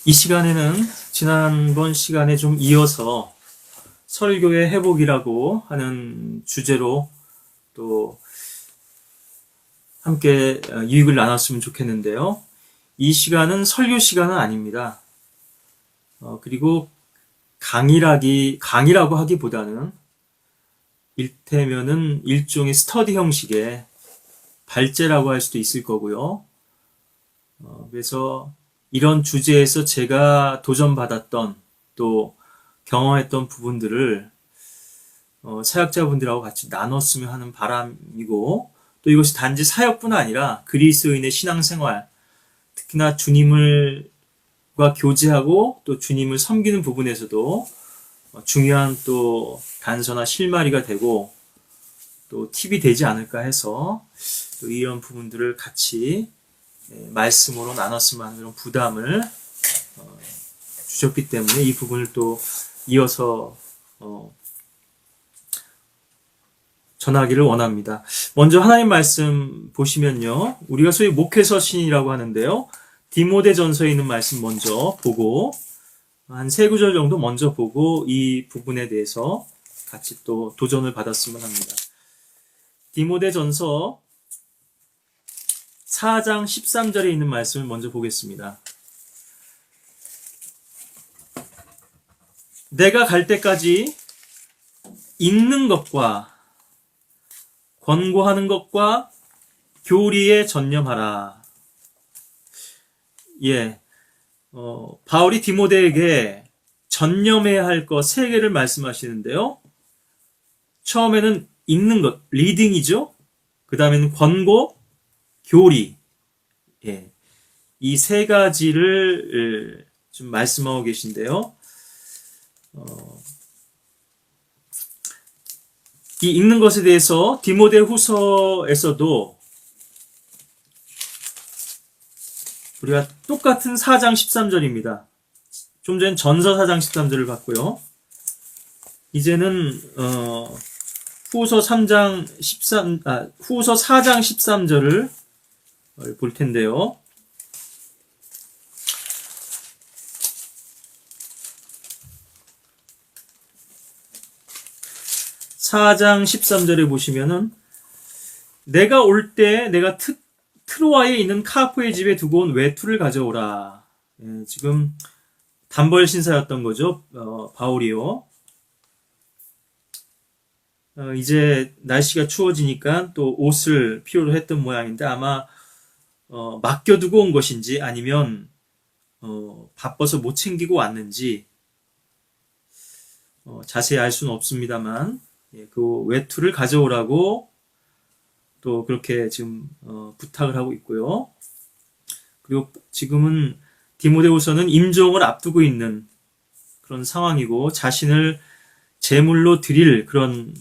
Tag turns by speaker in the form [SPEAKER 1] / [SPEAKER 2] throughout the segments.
[SPEAKER 1] 이 시간에는 지난번 시간에 좀 이어서 설교의 회복이라고 하는 주제로 또 함께 유익을 나눴으면 좋겠는데요. 이 시간은 설교 시간은 아닙니다. 그리고 강의라고 하기보다는 일테면은 일종의 스터디 형식의 발제라고 할 수도 있을 거고요. 그래서 이런 주제에서 제가 도전받았던 또 경험했던 부분들을 사역자분들하고 같이 나눴으면 하는 바람이고, 또 이것이 단지 사역뿐 아니라 그리스도인의 신앙생활, 특히나 주님과 교제하고 또 주님을 섬기는 부분에서도 중요한 또 단서나 실마리가 되고 또 팁이 되지 않을까 해서 또 이런 부분들을 같이 말씀으로 나눴으면 하는 그런 부담을 주셨기 때문에 이 부분을 또 이어서 전하기를 원합니다. 먼저 하나님 말씀 보시면요, 우리가 소위 목회서신이라고 하는데요, 디모데전서에 있는 말씀 먼저 보고 한 3구절 정도 먼저 보고 이 부분에 대해서 같이 또 도전을 받았으면 합니다. 디모데전서 4장 13절에 있는 말씀을 먼저 보겠습니다. 내가 갈 때까지 읽는 것과 권고하는 것과 교리에 전념하라. 바울이 디모데에게 전념해야 할 것 3개를 말씀하시는데요. 처음에는 읽는 것, 리딩이죠. 그 다음에는 권고, 교리, 이 3가지를 좀 말씀하고 계신데요. 이 읽는 것에 대해서 디모데 후서에서도 우리가 똑같은 4장 13절입니다. 좀 전에 전서 4장 13절을 봤고요. 이제는 후서 4장 13절을 볼 텐데요. (4장 13절에) 보시면은 내가 올 때 내가 트로아에 있는 카프의 집에 두고 온 외투를 가져오라. 지금 단벌 신사였던 거죠. 바울이요. 이제 날씨가 추워지니까 또 옷을 필요로 했던 모양인데 아마 맡겨두고 온 것인지 아니면 바빠서 못 챙기고 왔는지 자세히 알 수는 없습니다만, 그 외투를 가져오라고 또 그렇게 지금 부탁을 하고 있고요. 그리고 지금은 디모데후서는 임종을 앞두고 있는 그런 상황이고 자신을 제물로 드릴 그런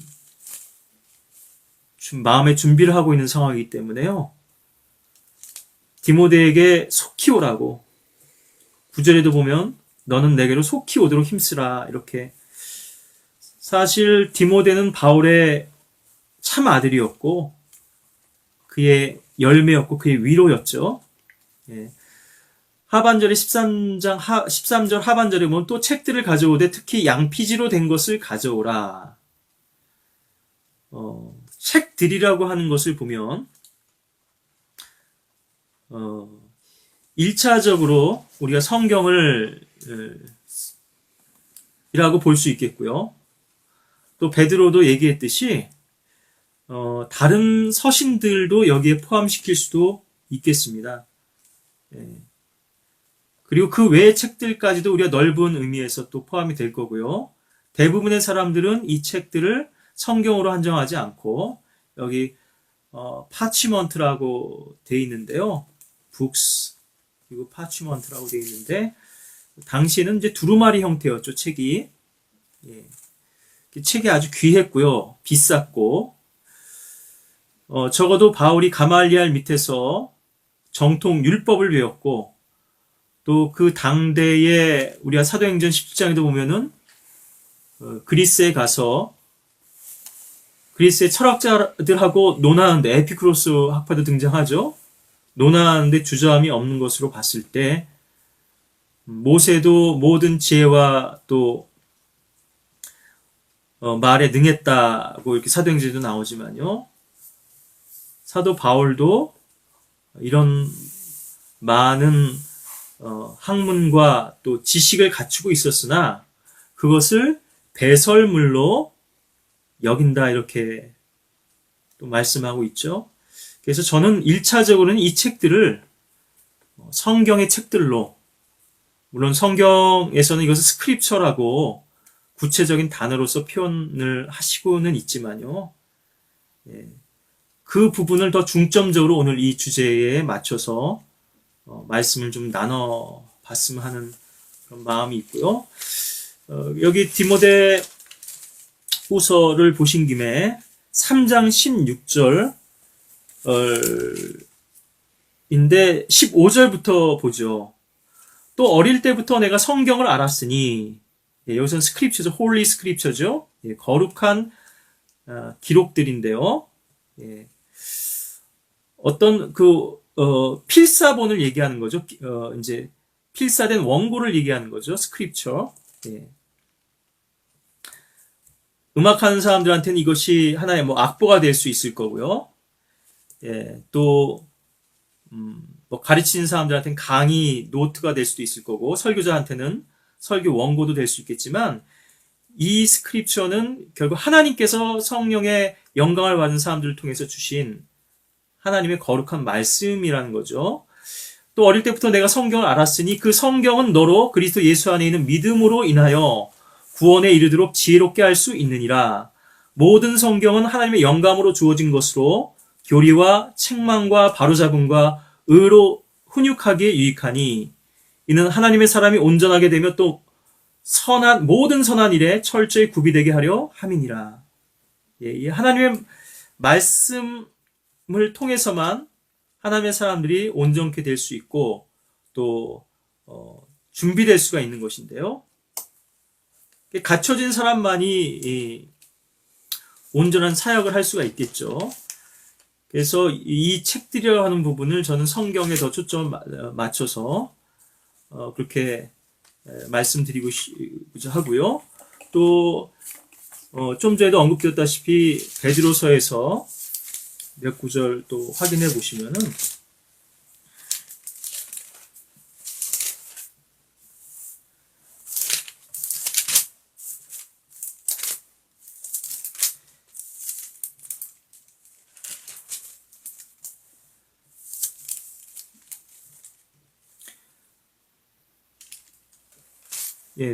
[SPEAKER 1] 마음의 준비를 하고 있는 상황이기 때문에요. 디모데에게 속히 오라고, 9절에도 보면 너는 내게로 속히 오도록 힘쓰라, 이렇게. 사실 디모데는 바울의 참 아들이었고 그의 열매였고 그의 위로였죠. 하반절에 13절 하반절에 보면 또 책들을 가져오되 특히 양피지로 된 것을 가져오라. 책들이라고 하는 것을 보면 1차적으로 우리가 성경을 이라고 볼 수 있겠고요. 또 베드로도 얘기했듯이 다른 서신들도 여기에 포함시킬 수도 있겠습니다. 그리고 그 외의 책들까지도 우리가 넓은 의미에서 또 포함이 될 거고요. 대부분의 사람들은 이 책들을 성경으로 한정하지 않고 여기 파치먼트라고 돼 있는데요. books 그리고 파치먼트라고 돼 있는데 당시에는 이제 두루마리 형태였죠, 책이. 책이 아주 귀했고요, 비쌌고, 적어도 바울이 가말리알 밑에서 정통 율법을 배웠고, 또 그 당대에 우리가 사도행전 17장에도 보면은 그리스에 가서 그리스의 철학자들하고 논하는데, 에피쿠로스 학파도 등장하죠. 논하는데 주저함이 없는 것으로 봤을 때 모세도 모든 지혜와 또 말에 능했다고 이렇게 사도행전에도 나오지만요. 사도 바울도 이런 많은 학문과 또 지식을 갖추고 있었으나 그것을 배설물로 여긴다 이렇게 또 말씀하고 있죠. 그래서 저는 1차적으로는 이 책들을 성경의 책들로, 물론 성경에서는 이것을 스크립처라고 구체적인 단어로서 표현을 하시고는 있지만요. 그 부분을 더 중점적으로 오늘 이 주제에 맞춰서 말씀을 좀 나눠봤으면 하는 그런 마음이 있고요. 여기 디모데 후서를 보신 김에 3장 16절 인데 15절부터 보죠. 또 어릴 때부터 내가 성경을 알았으니, 여기서는 스크립처죠. 홀리 스크립처죠. 거룩한 기록들인데요. 어떤 필사본을 얘기하는 거죠. 이제 필사된 원고를 얘기하는 거죠. 스크립처. 음악하는 사람들한테는 이것이 하나의 악보가 될 수 있을 거고요. 또 가르치는 사람들한테는 강의 노트가 될 수도 있을 거고, 설교자한테는 설교 원고도 될 수 있겠지만, 이 스크립처는 결국 하나님께서 성령의 영광을 받은 사람들을 통해서 주신 하나님의 거룩한 말씀이라는 거죠. 또 어릴 때부터 내가 성경을 알았으니 그 성경은 너로 그리스도 예수 안에 있는 믿음으로 인하여 구원에 이르도록 지혜롭게 할 수 있느니라. 모든 성경은 하나님의 영감으로 주어진 것으로 교리와 책망과 바로잡음과 의로 훈육하기에 유익하니 이는 하나님의 사람이 온전하게 되며 또 모든 선한 일에 철저히 구비되게 하려 함이니라. 이 하나님의 말씀을 통해서만 하나님의 사람들이 온전케 될 수 있고 또 준비될 수가 있는 것인데요. 갖춰진 사람만이 온전한 사역을 할 수가 있겠죠. 그래서 이 책들이라고 하는 부분을 저는 성경에 더 초점을 맞춰서 그렇게 말씀드리고자 하고요. 또 좀 전에도 언급되었다시피 베드로서에서 몇 구절 또 확인해 보시면은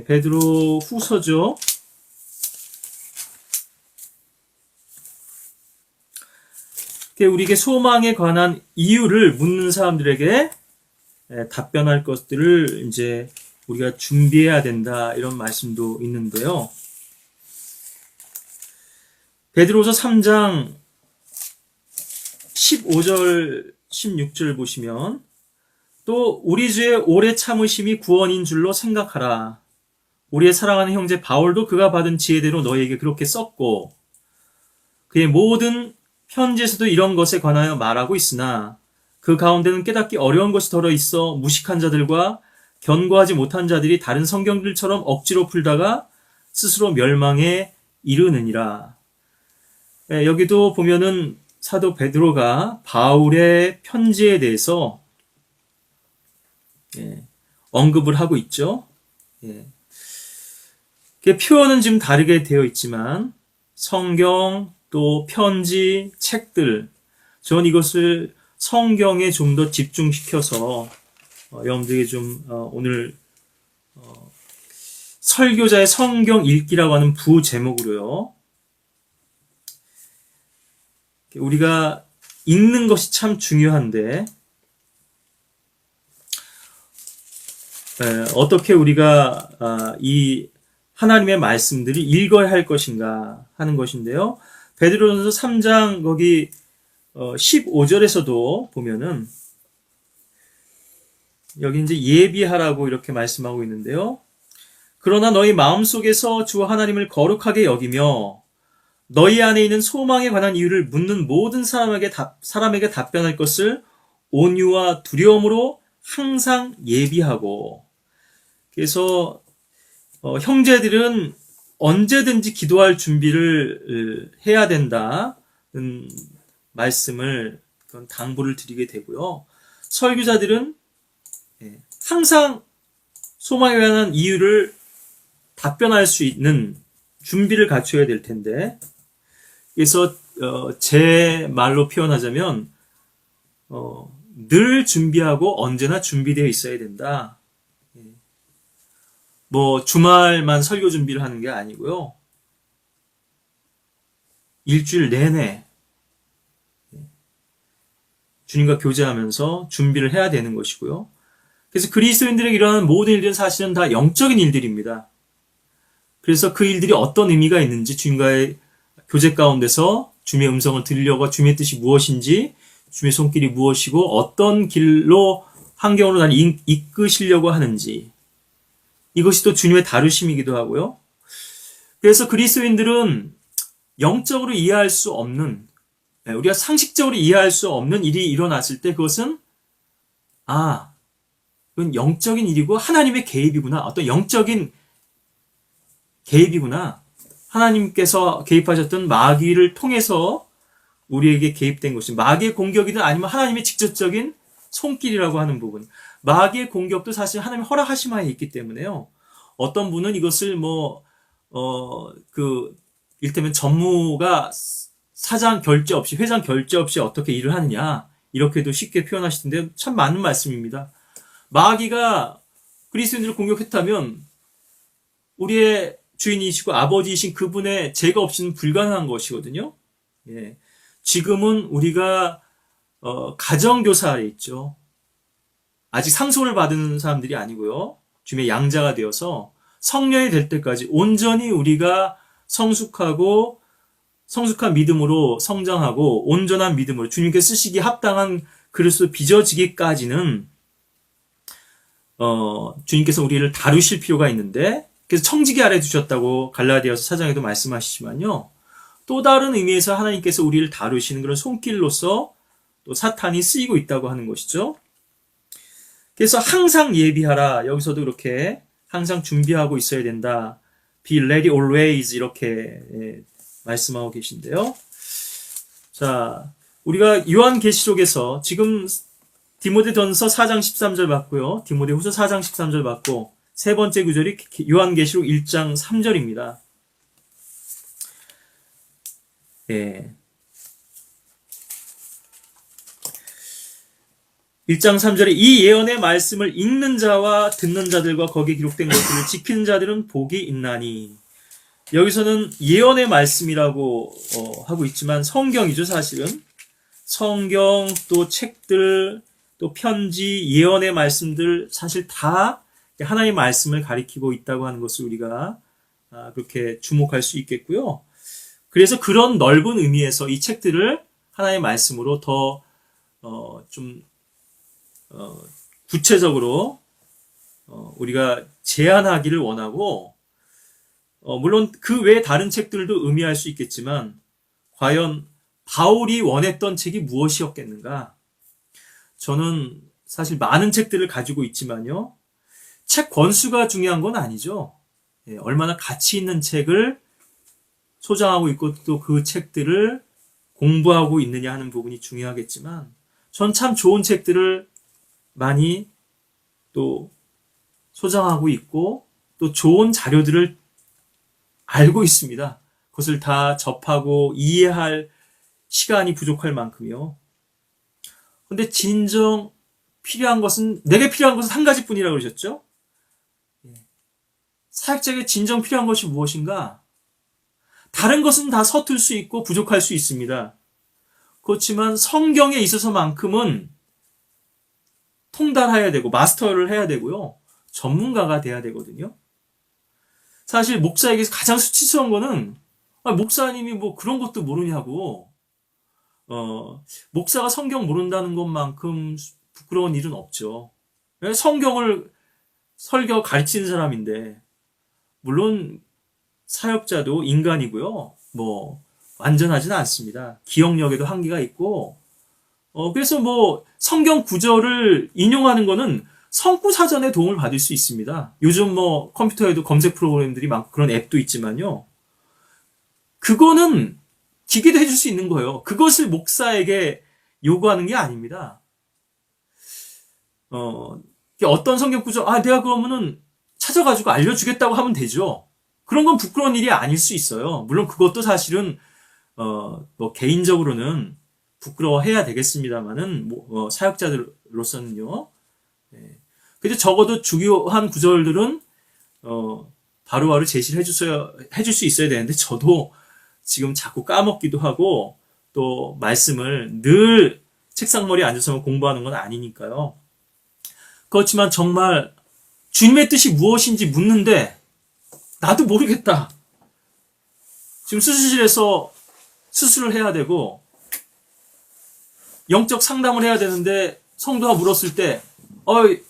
[SPEAKER 1] 베드로 후서죠. 우리에게 소망에 관한 이유를 묻는 사람들에게 답변할 것들을 이제 우리가 준비해야 된다 이런 말씀도 있는데요. 베드로서 3장 15절 16절 보시면 또 우리 주의 오래 참으심이 구원인 줄로 생각하라. 우리의 사랑하는 형제 바울도 그가 받은 지혜대로 너희에게 그렇게 썼고 그의 모든 편지에서도 이런 것에 관하여 말하고 있으나 그 가운데는 깨닫기 어려운 것이 덜어 있어 무식한 자들과 견고하지 못한 자들이 다른 성경들처럼 억지로 풀다가 스스로 멸망에 이르느니라. 여기도 보면은 사도 베드로가 바울의 편지에 대해서 언급을 하고 있죠. 표현은 지금 다르게 되어 있지만 성경 또 편지, 책들, 저는 이것을 성경에 좀 더 집중시켜서 여러분들에게 좀 오늘 설교자의 성경 읽기라고 하는 부제목으로요. 우리가 읽는 것이 참 중요한데 어떻게 우리가 이 하나님의 말씀들을 읽어야 할 것인가 하는 것인데요. 베드로전서 3장 거기 15절에서도 보면은 여기 이제 예비하라고 이렇게 말씀하고 있는데요. 그러나 너희 마음속에서 주 하나님을 거룩하게 여기며 너희 안에 있는 소망에 관한 이유를 묻는 모든 사람에게 답변할 것을 온유와 두려움으로 항상 예비하고 그래서 형제들은 언제든지 기도할 준비를 해야 된다는 말씀을, 그런 당부를 드리게 되고요. 설교자들은 항상 소망에 관한 이유를 답변할 수 있는 준비를 갖춰야 될 텐데, 그래서 제 말로 표현하자면 늘 준비하고 언제나 준비되어 있어야 된다. 뭐 주말만 설교 준비를 하는 게 아니고요. 일주일 내내 주님과 교제하면서 준비를 해야 되는 것이고요. 그래서 그리스도인들에게 일어나는 모든 일들은 사실은 다 영적인 일들입니다. 그래서 그 일들이 어떤 의미가 있는지, 주님과의 교제 가운데서 주님의 음성을 들으려고 주님의 뜻이 무엇인지, 주님의 손길이 무엇이고 어떤 길로 환경으로 나를 이끄시려고 하는지, 이것이 또 주님의 다루심이기도 하고요. 그래서 그리스도인들은 영적으로 이해할 수 없는, 우리가 상식적으로 이해할 수 없는 일이 일어났을 때 그것은 이건 영적인 일이고 하나님의 개입이구나, 어떤 영적인 개입이구나, 하나님께서 개입하셨던 마귀를 통해서 우리에게 개입된 것이, 마귀의 공격이든 아니면 하나님의 직접적인 손길이라고 하는 부분, 마귀의 공격도 사실 하나님의 허락하심하에 있기 때문에요. 어떤 분은 이것을 이를테면 전무가 사장 결제 없이, 회장 결제 없이 어떻게 일을 하느냐, 이렇게도 쉽게 표현하시던데 참 맞는 말씀입니다. 마귀가 그리스도인들을 공격했다면 우리의 주인이시고 아버지이신 그분의 죄가 없이는 불가능한 것이거든요. 예. 지금은 우리가 가정교사 아래 있죠. 아직 상속을 받은 사람들이 아니고요. 주님의 양자가 되어서 성령이 될 때까지 온전히 우리가 성숙한 믿음으로 성장하고 온전한 믿음으로 주님께 쓰시기에 합당한 그릇으로 빚어지기까지는 주님께서 우리를 다루실 필요가 있는데, 그래서 청지기 아래 두셨다고 갈라디아서 4장에도 말씀하시지만요. 또 다른 의미에서 하나님께서 우리를 다루시는 그런 손길로서 또 사탄이 쓰이고 있다고 하는 것이죠. 그래서 항상 예비하라. 여기서도 그렇게 항상 준비하고 있어야 된다. Be ready always, 이렇게 말씀하고 계신데요. 자, 우리가 요한계시록에서 지금 디모데전서 4장 13절 봤고요. 디모데후서 4장 13절 봤고, 세 번째 구절이 요한계시록 1장 3절입니다. 예. 1장 3절에 이 예언의 말씀을 읽는 자와 듣는 자들과 거기에 기록된 것들을 지키는 자들은 복이 있나니. 여기서는 예언의 말씀이라고 하고 있지만 성경이죠, 사실은. 성경, 또 책들, 또 편지, 예언의 말씀들, 사실 다 하나님의 말씀을 가리키고 있다고 하는 것을 우리가 그렇게 주목할 수 있겠고요. 그래서 그런 넓은 의미에서 이 책들을 하나님의 말씀으로 더 구체적으로 우리가 제안하기를 원하고, 물론 그 외에 다른 책들도 의미할 수 있겠지만 과연 바울이 원했던 책이 무엇이었겠는가? 저는 사실 많은 책들을 가지고 있지만요, 책 권수가 중요한 건 아니죠. 얼마나 가치 있는 책을 소장하고 있고 또 그 책들을 공부하고 있느냐 하는 부분이 중요하겠지만, 전 참 좋은 책들을 많이 또 소장하고 있고 또 좋은 자료들을 알고 있습니다. 그것을 다 접하고 이해할 시간이 부족할 만큼이요. 근데 진정 필요한 것은, 내게 필요한 것은 한 가지뿐이라고 그러셨죠? 사역자에게 진정 필요한 것이 무엇인가? 다른 것은 다 서툴 수 있고 부족할 수 있습니다. 그렇지만 성경에 있어서만큼은 통달해야 되고 마스터를 해야 되고요. 전문가가 돼야 되거든요. 사실 목사에게 가장 수치스러운 거는 목사님이 뭐 그런 것도 모르냐고, 목사가 성경 모른다는 것만큼 부끄러운 일은 없죠. 성경을 설교 가르치는 사람인데, 물론 사역자도 인간이고요. 뭐 완전하지는 않습니다. 기억력에도 한계가 있고, 그래서 뭐 성경 구절을 인용하는 거는 성구 사전에 도움을 받을 수 있습니다. 요즘 뭐 컴퓨터에도 검색 프로그램들이 많고 그런 앱도 있지만요. 그거는 기계도 해줄 수 있는 거예요. 그것을 목사에게 요구하는 게 아닙니다. 어떤 성경 구절, 내가 그러면은 찾아가지고 알려주겠다고 하면 되죠. 그런 건 부끄러운 일이 아닐 수 있어요. 물론 그것도 사실은, 뭐 개인적으로는 부끄러워해야 되겠습니다만은, 사역자들로서는요. 네. 근데 적어도 중요한 구절들은, 바로바로 제시를 해줄 수 있어야 되는데, 저도 지금 자꾸 까먹기도 하고, 또 말씀을 늘 책상머리에 앉아서 공부하는 건 아니니까요. 그렇지만 정말 주님의 뜻이 무엇인지 묻는데 나도 모르겠다. 지금 수술실에서 수술을 해야 되고 영적 상담을 해야 되는데 성도가 물었을 때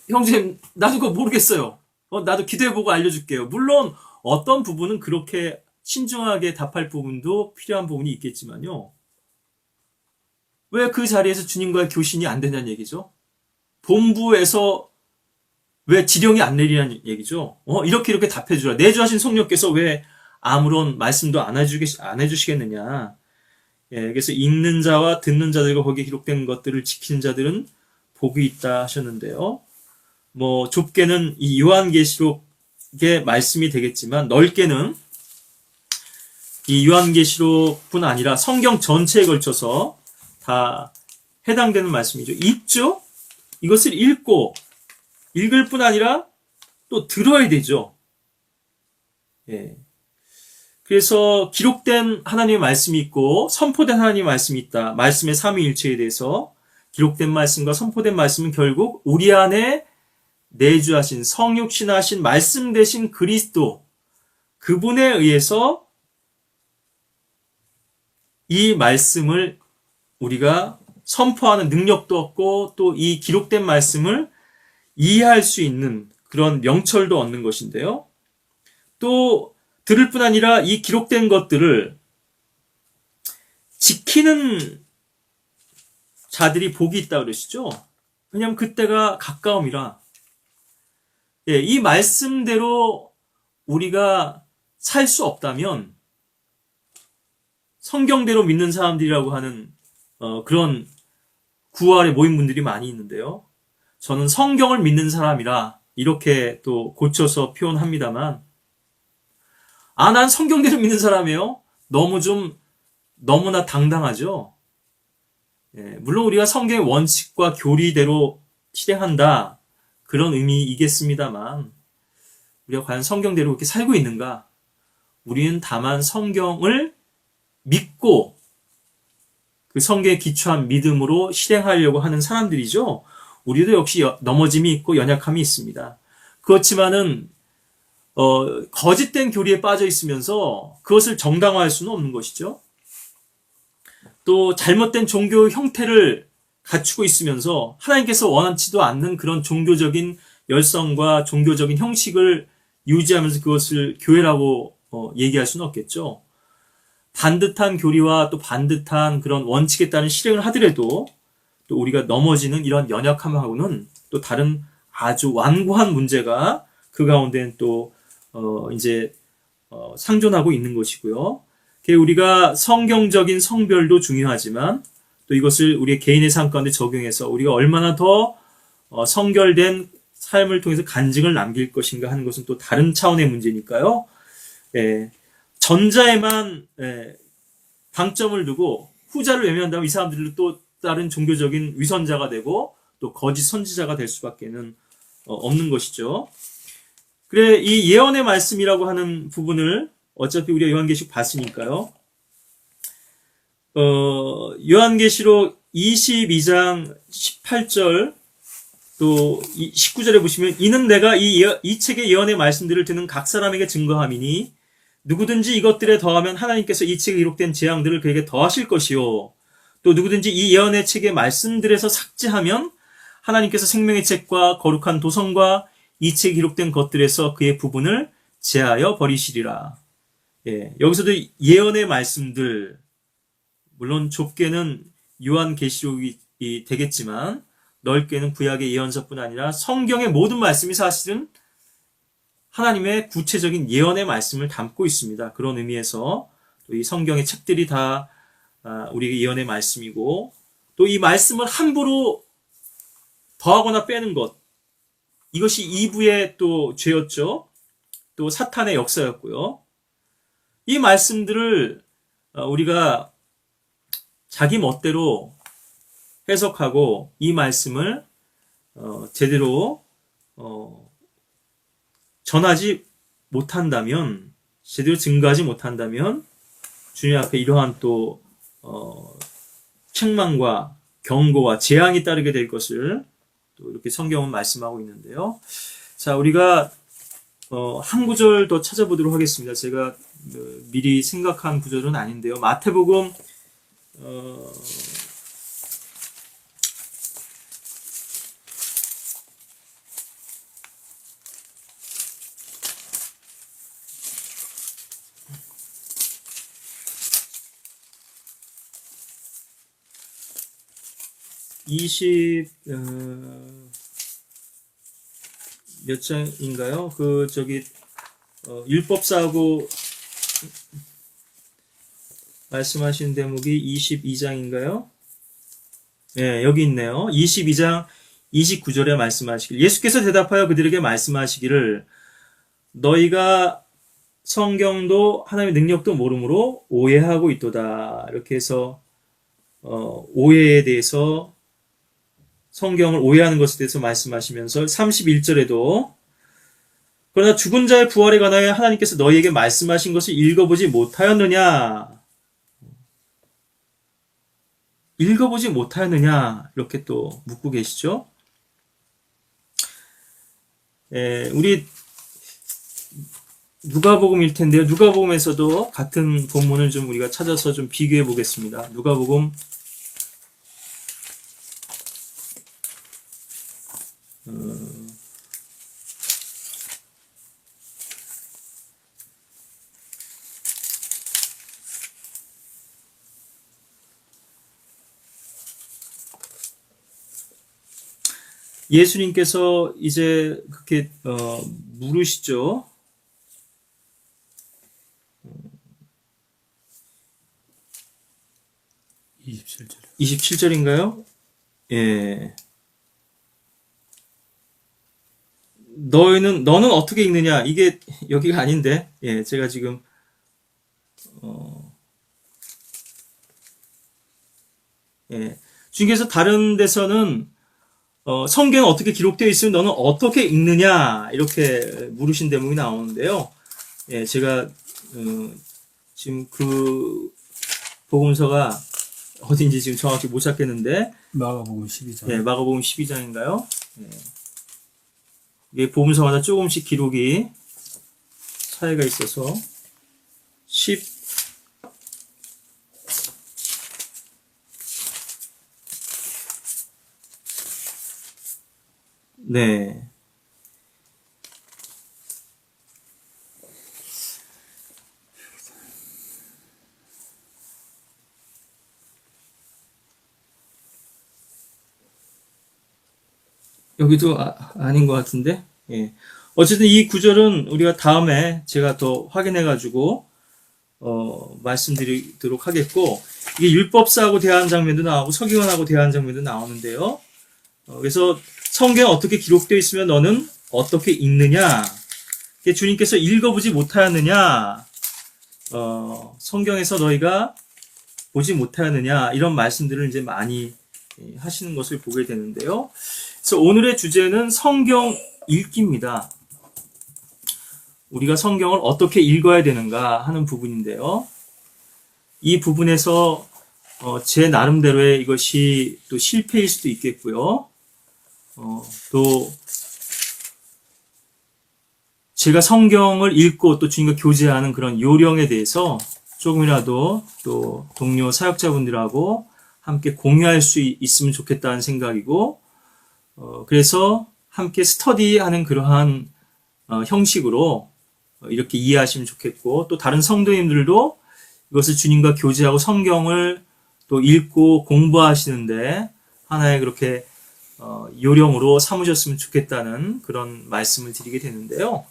[SPEAKER 1] 형제님 나도 그거 모르겠어요. 나도 기도해보고 알려줄게요. 물론 어떤 부분은 그렇게 신중하게 답할 부분도 필요한 부분이 있겠지만요. 왜 그 자리에서 주님과의 교신이 안 된다는 얘기죠? 본부에서 왜 지령이 안 내리냐는 얘기죠? 이렇게 답해주라. 내주하신 성령께서 왜 아무런 말씀도 안 해주시겠느냐. 예, 그래서 읽는 자와 듣는 자들과 거기에 기록된 것들을 지키는 자들은 복이 있다 하셨는데요. 뭐, 좁게는 이 요한계시록의 말씀이 되겠지만, 넓게는 이 요한계시록뿐 아니라 성경 전체에 걸쳐서 다 해당되는 말씀이죠. 읽죠? 이것을 읽을 뿐 아니라 또 들어야 되죠. 예. 그래서 기록된 하나님의 말씀이 있고 선포된 하나님의 말씀이 있다. 말씀의 삼위일체에 대해서 기록된 말씀과 선포된 말씀은 결국 우리 안에 내주하신 성육신하신 말씀 되신 그리스도 그분에 의해서 이 말씀을 우리가 선포하는 능력도 얻고 또 이 기록된 말씀을 이해할 수 있는 그런 명철도 얻는 것인데요. 또 들을 뿐 아니라 이 기록된 것들을 지키는 자들이 복이 있다 그러시죠. 왜냐하면 그때가 가까움이라. 예, 이 말씀대로 우리가 살 수 없다면 성경대로 믿는 사람들이라고 하는 그런 구할에 모인 분들이 많이 있는데요. 저는 성경을 믿는 사람이라 이렇게 또 고쳐서 표현합니다만 난 성경대로 믿는 사람이에요. 너무나 당당하죠. 예, 물론 우리가 성경의 원칙과 교리대로 실행한다 그런 의미이겠습니다만 우리가 과연 성경대로 그렇게 살고 있는가? 우리는 다만 성경을 믿고 그 성경에 기초한 믿음으로 실행하려고 하는 사람들이죠. 우리도 역시 넘어짐이 있고 연약함이 있습니다. 그렇지만은 거짓된 교리에 빠져 있으면서 그것을 정당화할 수는 없는 것이죠. 또 잘못된 종교 형태를 갖추고 있으면서 하나님께서 원하지도 않는 그런 종교적인 열성과 종교적인 형식을 유지하면서 그것을 교회라고 얘기할 수는 없겠죠. 반듯한 교리와 또 반듯한 그런 원칙에 따른 실행을 하더라도 또 우리가 넘어지는 이런 연약함하고는 또 다른 아주 완고한 문제가 그 가운데는 또 상존하고 있는 것이고요. 우리가 성경적인 성별도 중요하지만 또 이것을 우리의 개인의 삶 가운데 적용해서 우리가 얼마나 더 성결된 삶을 통해서 간증을 남길 것인가 하는 것은 또 다른 차원의 문제니까요. 예, 전자에만 방점을 두고 후자를 외면한다면 이 사람들도 또 다른 종교적인 위선자가 되고 또 거짓 선지자가 될 수밖에는 없는 것이죠. 그래, 이 예언의 말씀이라고 하는 부분을 어차피 우리가 요한계시록 봤으니까요. 요한계시록 22장 18절 또 19절에 보시면 이는 내가 이 책의 예언의 말씀들을 듣는 각 사람에게 증거함이니 누구든지 이것들에 더하면 하나님께서 이 책에 기록된 재앙들을 그에게 더하실 것이요 또 누구든지 이 예언의 책의 말씀들에서 삭제하면 하나님께서 생명의 책과 거룩한 도성과 이 책에 기록된 것들에서 그의 부분을 제하여 버리시리라. 예, 여기서도 예언의 말씀들 물론 좁게는 요한계시록이 되겠지만 넓게는 구약의 예언서뿐 아니라 성경의 모든 말씀이 사실은 하나님의 구체적인 예언의 말씀을 담고 있습니다. 그런 의미에서 또 이 성경의 책들이 다 우리의 예언의 말씀이고, 또 이 말씀을 함부로 더하거나 빼는 것, 이것이 이부의 또 죄였죠. 또 사탄의 역사였고요. 이 말씀들을 우리가 자기 멋대로 해석하고 이 말씀을 제대로 전하지 못한다면, 제대로 증거하지 못한다면 주님 앞에 이러한 또 책망과 경고와 재앙이 따르게 될 것을 또 이렇게 성경은 말씀하고 있는데요. 자, 우리가 한 구절 더 찾아보도록 하겠습니다. 제가 미리 생각한 구절은 아닌데요. 마태복음 20몇 장인가요? 율법사하고 말씀하신 대목이 22장인가요? 네, 여기 있네요. 22장 29절에 말씀하시길, 예수께서 대답하여 그들에게 말씀하시기를, 너희가 성경도 하나님의 능력도 모르므로 오해하고 있도다. 이렇게 해서 오해에 대해서, 성경을 오해하는 것에 대해서 말씀하시면서 31절에도 그러나 죽은 자의 부활에 관하여 하나님께서 너희에게 말씀하신 것을 읽어보지 못하였느냐? 읽어보지 못하였느냐? 이렇게 또 묻고 계시죠? 우리 누가복음일 텐데요. 누가복음에서도 같은 본문을 좀 우리가 찾아서 좀 비교해 보겠습니다. 누가복음 예수님께서 이제 그렇게 물으시죠. 27절인가요? 예. 너는 어떻게 읽느냐? 이게 여기가 아닌데, 예, 제가 지금 예, 주님께서 다른 데서는 성경에 어떻게 기록되어 있으면 너는 어떻게 읽느냐? 이렇게 물으신 대목이 나오는데요. 예, 제가 지금 그 복음서가 어딘지 지금 정확히 못 찾겠는데,
[SPEAKER 2] 마가복음 12장.
[SPEAKER 1] 예, 마가복음 12장인가요? 예. 이게 복음서마다 조금씩 기록이 차이가 있어서 10 네. 여기도 아닌 것 같은데, 예. 어쨌든 이 구절은 우리가 다음에 제가 더 확인해가지고 말씀드리도록 하겠고, 이게 율법사하고 대화하는 장면도 나오고 서기관하고 대화하는 장면도 나오는데요. 그래서 성경에 어떻게 기록되어 있으면 너는 어떻게 읽느냐? 주님께서 읽어보지 못하였느냐? 성경에서 너희가 보지 못하였느냐? 이런 말씀들을 이제 많이 하시는 것을 보게 되는데요. 그래서 오늘의 주제는 성경 읽기입니다. 우리가 성경을 어떻게 읽어야 되는가 하는 부분인데요. 이 부분에서 제 나름대로의 이것이 또 실패일 수도 있겠고요. 또 제가 성경을 읽고 또 주님과 교제하는 그런 요령에 대해서 조금이라도 또 동료 사역자분들하고 함께 공유할 수 있으면 좋겠다는 생각이고, 그래서 함께 스터디하는 그러한 형식으로 이렇게 이해하시면 좋겠고, 또 다른 성도님들도 이것을 주님과 교제하고 성경을 또 읽고 공부하시는데 하나의 그렇게 요령으로 삼으셨으면 좋겠다는 그런 말씀을 드리게 되는데요.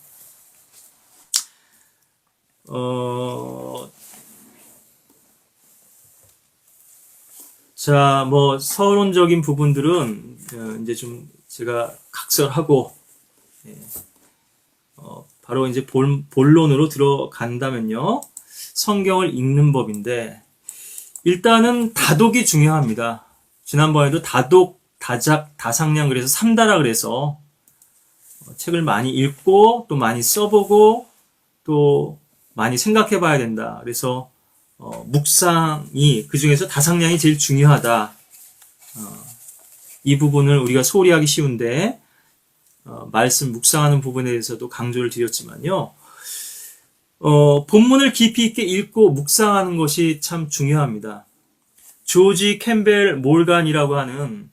[SPEAKER 1] 자, 뭐 서론적인 부분들은 이제 좀 제가 각설하고 바로 이제 본론으로 들어간다면요. 성경을 읽는 법인데 일단은 다독이 중요합니다. 지난번에도 다독, 다작, 다상량 그래서 3다라 그래서 책을 많이 읽고 또 많이 써보고 또 많이 생각해 봐야 된다. 그래서 묵상이 그 중에서 다상량이 제일 중요하다. 이 부분을 우리가 소홀히 하기 쉬운데 말씀 묵상하는 부분에 대해서도 강조를 드렸지만요. 본문을 깊이 있게 읽고 묵상하는 것이 참 중요합니다. 조지 캠벨 몰간이라고 하는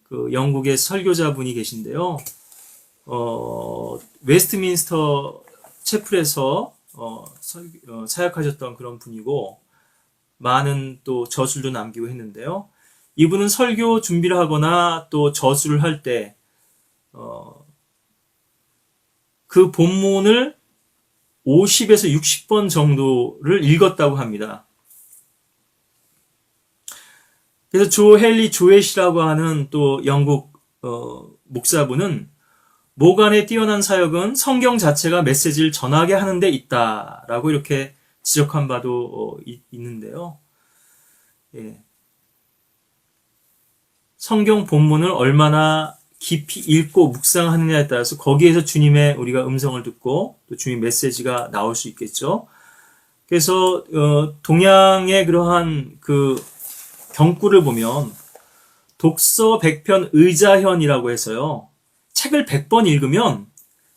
[SPEAKER 1] 그 영국의 설교자분이 계신데요. 웨스트민스터 채플에서 사역하셨던 그런 분이고 많은 또 저술도 남기고 했는데요. 이분은 설교 준비를 하거나 또 저술을 할 때 그 본문을 50에서 60번 정도를 읽었다고 합니다. 그래서 조 헨리 조엣이라고 하는 또 영국 목사분은 모간의 뛰어난 사역은 성경 자체가 메시지를 전하게 하는 데 있다라고 이렇게 지적한 바도 있는데요. 예. 성경 본문을 얼마나 깊이 읽고 묵상하느냐에 따라서 거기에서 주님의 우리가 음성을 듣고 또 주님 메시지가 나올 수 있겠죠. 그래서 동양의 그러한 그 경구를 보면 독서 100편 의자현이라고 해서요. 책을 100번 읽으면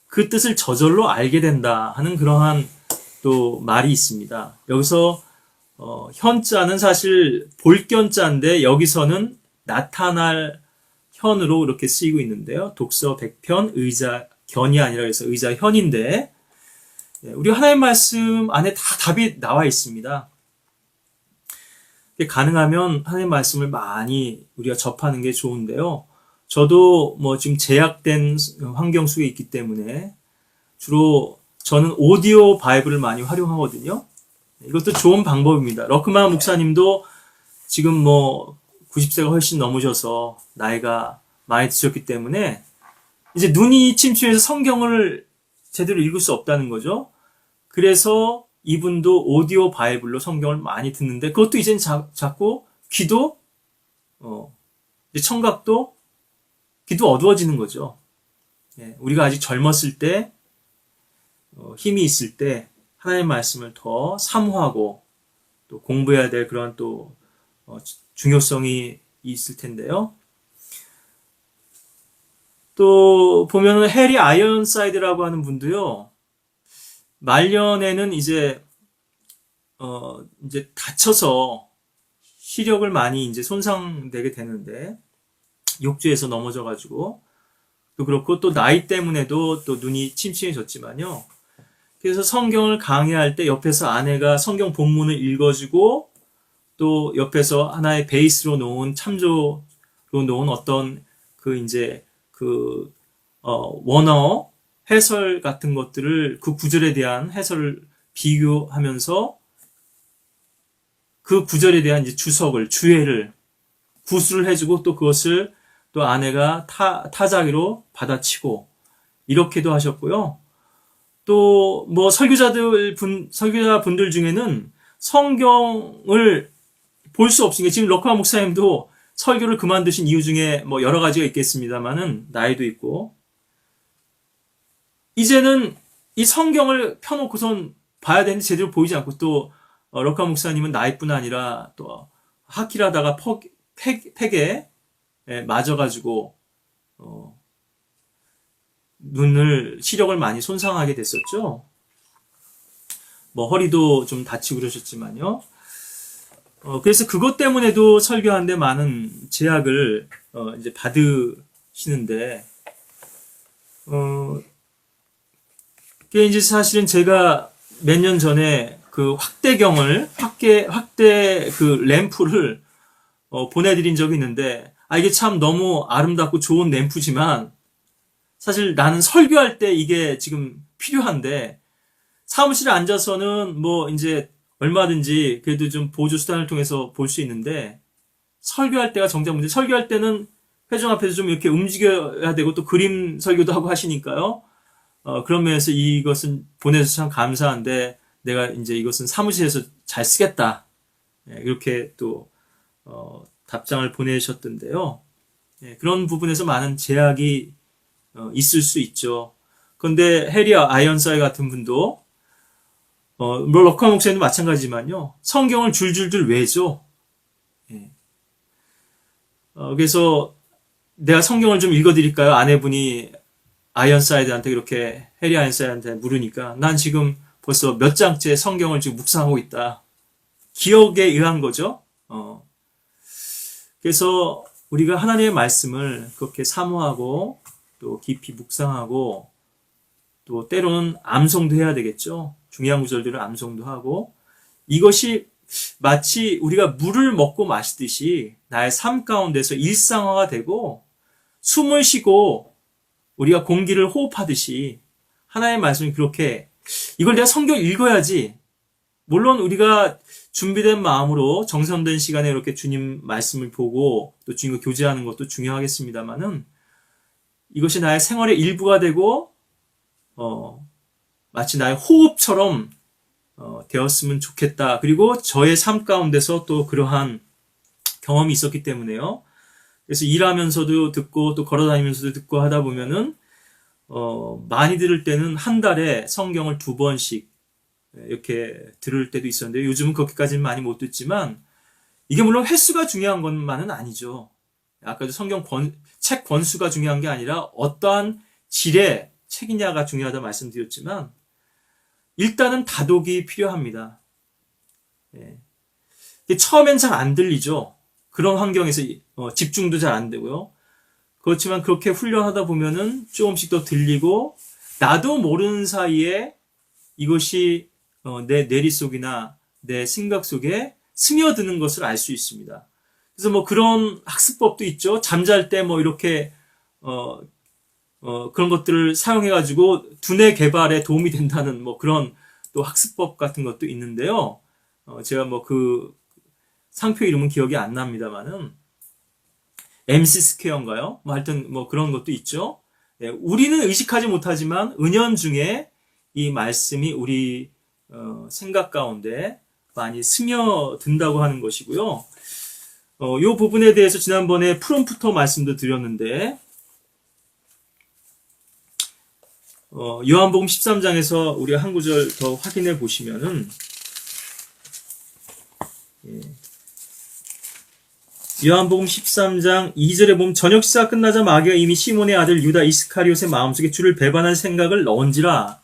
[SPEAKER 1] 그 뜻을 저절로 알게 된다 하는 그러한 또 말이 있습니다. 여기서 현자는 사실 볼견자인데 여기서는 나타날 현으로 이렇게 쓰이고 있는데요. 독서 100편 의자견이 아니라 그래서 의자현인데 우리 하나님 말씀 안에 다 답이 나와 있습니다. 가능하면 하나님 말씀을 많이 우리가 접하는 게 좋은데요. 저도 뭐 지금 제약된 환경 속에 있기 때문에 주로 저는 오디오 바이블을 많이 활용하거든요. 이것도 좋은 방법입니다. 러크만 목사님도 지금 뭐 90세가 훨씬 넘으셔서 나이가 많이 드셨기 때문에 이제 눈이 침침해서 성경을 제대로 읽을 수 없다는 거죠. 그래서 이분도 오디오 바이블로 성경을 많이 듣는데 그것도 이젠 자꾸 귀도 청각도 귀도 어두워지는 거죠. 우리가 아직 젊었을 때 힘이 있을 때 하나님의 말씀을 더 사모하고 또 공부해야 될 그런 또 중요성이 있을 텐데요. 또 보면은 해리 아이언사이드라고 하는 분도요. 말년에는 이제 다쳐서 시력을 많이 이제 손상되게 되는데 욕조에서 넘어져가지고 또 그렇고 또 나이 때문에도 또 눈이 침침해졌지만요. 그래서 성경을 강의할 때 옆에서 아내가 성경 본문을 읽어주고 또 옆에서 하나의 베이스로 놓은 참조로 놓은 어떤 원어 해설 같은 것들을 그 구절에 대한 해설을 비교하면서 그 구절에 대한 이제 주해를 구술을 해주고 또 그것을 또 아내가 타자기로 받아치고 이렇게도 하셨고요. 또 뭐 설교자분들 중에는 성경을 볼 수 없으니까 지금 러카 목사님도 설교를 그만두신 이유 중에 뭐 여러 가지가 있겠습니다만은 나이도 있고 이제는 이 성경을 펴놓고선 봐야 되는데 제대로 보이지 않고 또 러카 목사님은 나이뿐 아니라 또 하키라다가 팩에 맞아가지고 시력을 많이 손상하게 됐었죠. 뭐 허리도 좀 다치고 그러셨지만요. 그래서 그것 때문에도 설교하는데 많은 제약을 이제 받으시는데 그게 이제 사실은 제가 몇 년 전에 그 확대 그 램프를 보내드린 적이 있는데 이게 참 너무 아름답고 좋은 램프지만 사실 나는 설교할 때 이게 지금 필요한데 사무실에 앉아서는 뭐 이제 얼마든지 그래도 좀 보조 수단을 통해서 볼 수 있는데 설교할 때가 정작 문제. 설교할 때는 회중 앞에서 좀 이렇게 움직여야 되고 또 그림 설교도 하고 하시니까요. 그런 면에서 이것은 보내서 참 감사한데 내가 이제 이것은 사무실에서 잘 쓰겠다. 이렇게 또 답장을 보내셨던데요. 그런 부분에서 많은 제약이 있을 수 있죠. 그런데 해리 아이언사이 같은 분도 뭐 럭커 목사님도 마찬가지지만요. 성경을 줄줄줄 외죠. 그래서 내가 성경을 좀 읽어드릴까요? 아내분이 아이언사이드한테 그렇게 해리 아이언사이드한테 물으니까 난 지금 벌써 몇 장째 성경을 지금 묵상하고 있다. 기억에 의한 거죠. 그래서 우리가 하나님의 말씀을 그렇게 사모하고 또 깊이 묵상하고 또 때로는 암송도 해야 되겠죠. 중요한 구절들을 암송도 하고 이것이 마치 우리가 물을 먹고 마시듯이 나의 삶 가운데서 일상화가 되고 숨을 쉬고 우리가 공기를 호흡하듯이 하나님의 말씀이 그렇게 이걸 내가 성경 읽어야지. 물론 우리가 준비된 마음으로 정성된 시간에 이렇게 주님 말씀을 보고 또 주님과 교제하는 것도 중요하겠습니다만은 이것이 나의 생활의 일부가 되고 마치 나의 호흡처럼 되었으면 좋겠다. 그리고 저의 삶 가운데서 또 그러한 경험이 있었기 때문에요. 그래서 일하면서도 듣고 또 걸어다니면서도 듣고 하다 보면은 많이 들을 때는 한 달에 성경을 2번씩 이렇게 들을 때도 있었는데 요즘은 그렇게까지는 많이 못 듣지만 이게 물론 횟수가 중요한 것만은 아니죠. 아까도 책 권수가 중요한 게 아니라 어떠한 질의 책이냐가 중요하다 말씀드렸지만 일단은 다독이 필요합니다. 처음엔 잘 안 들리죠. 그런 환경에서 집중도 잘 안 되고요. 그렇지만 그렇게 훈련하다 보면은 조금씩 더 들리고 나도 모르는 사이에 이것이 내 뇌리 속이나 내 생각 속에 스며드는 것을 알 수 있습니다. 그래서 뭐 그런 학습법도 있죠. 잠잘 때 뭐 이렇게 그런 것들을 사용해가지고 두뇌 개발에 도움이 된다는 뭐 그런 또 학습법 같은 것도 있는데요. 제가 뭐 그 상표 이름은 기억이 안 납니다만은 MC 스퀘어인가요? 뭐 하여튼 뭐 그런 것도 있죠. 우리는 의식하지 못하지만 은연중에 이 말씀이 우리 생각 가운데 많이 스며든다고 하는 것이고요. 이 부분에 대해서 지난번에 프롬프터 말씀도 드렸는데 요한복음 13장에서 우리가 한 구절 더 확인해 보시면은 요한복음 13장 2절에 보면 저녁 식사가 끝나자 마귀가 이미 시몬의 아들 유다 이스카리옷의 마음속에 주를 배반할 생각을 넣은지라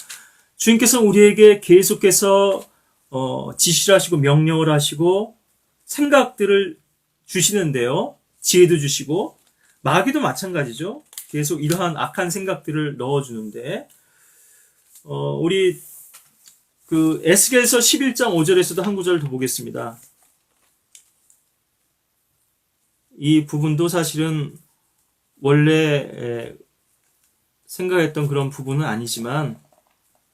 [SPEAKER 1] 주님께서 우리에게 계속해서 지시를 하시고 명령을 하시고 생각들을 주시는데요. 지혜도 주시고 마귀도 마찬가지죠. 계속 이러한 악한 생각들을 넣어주는데 우리 그 에스겔서 11장 5절에서도 한 구절 더 보겠습니다. 이 부분도 사실은 원래 생각했던 그런 부분은 아니지만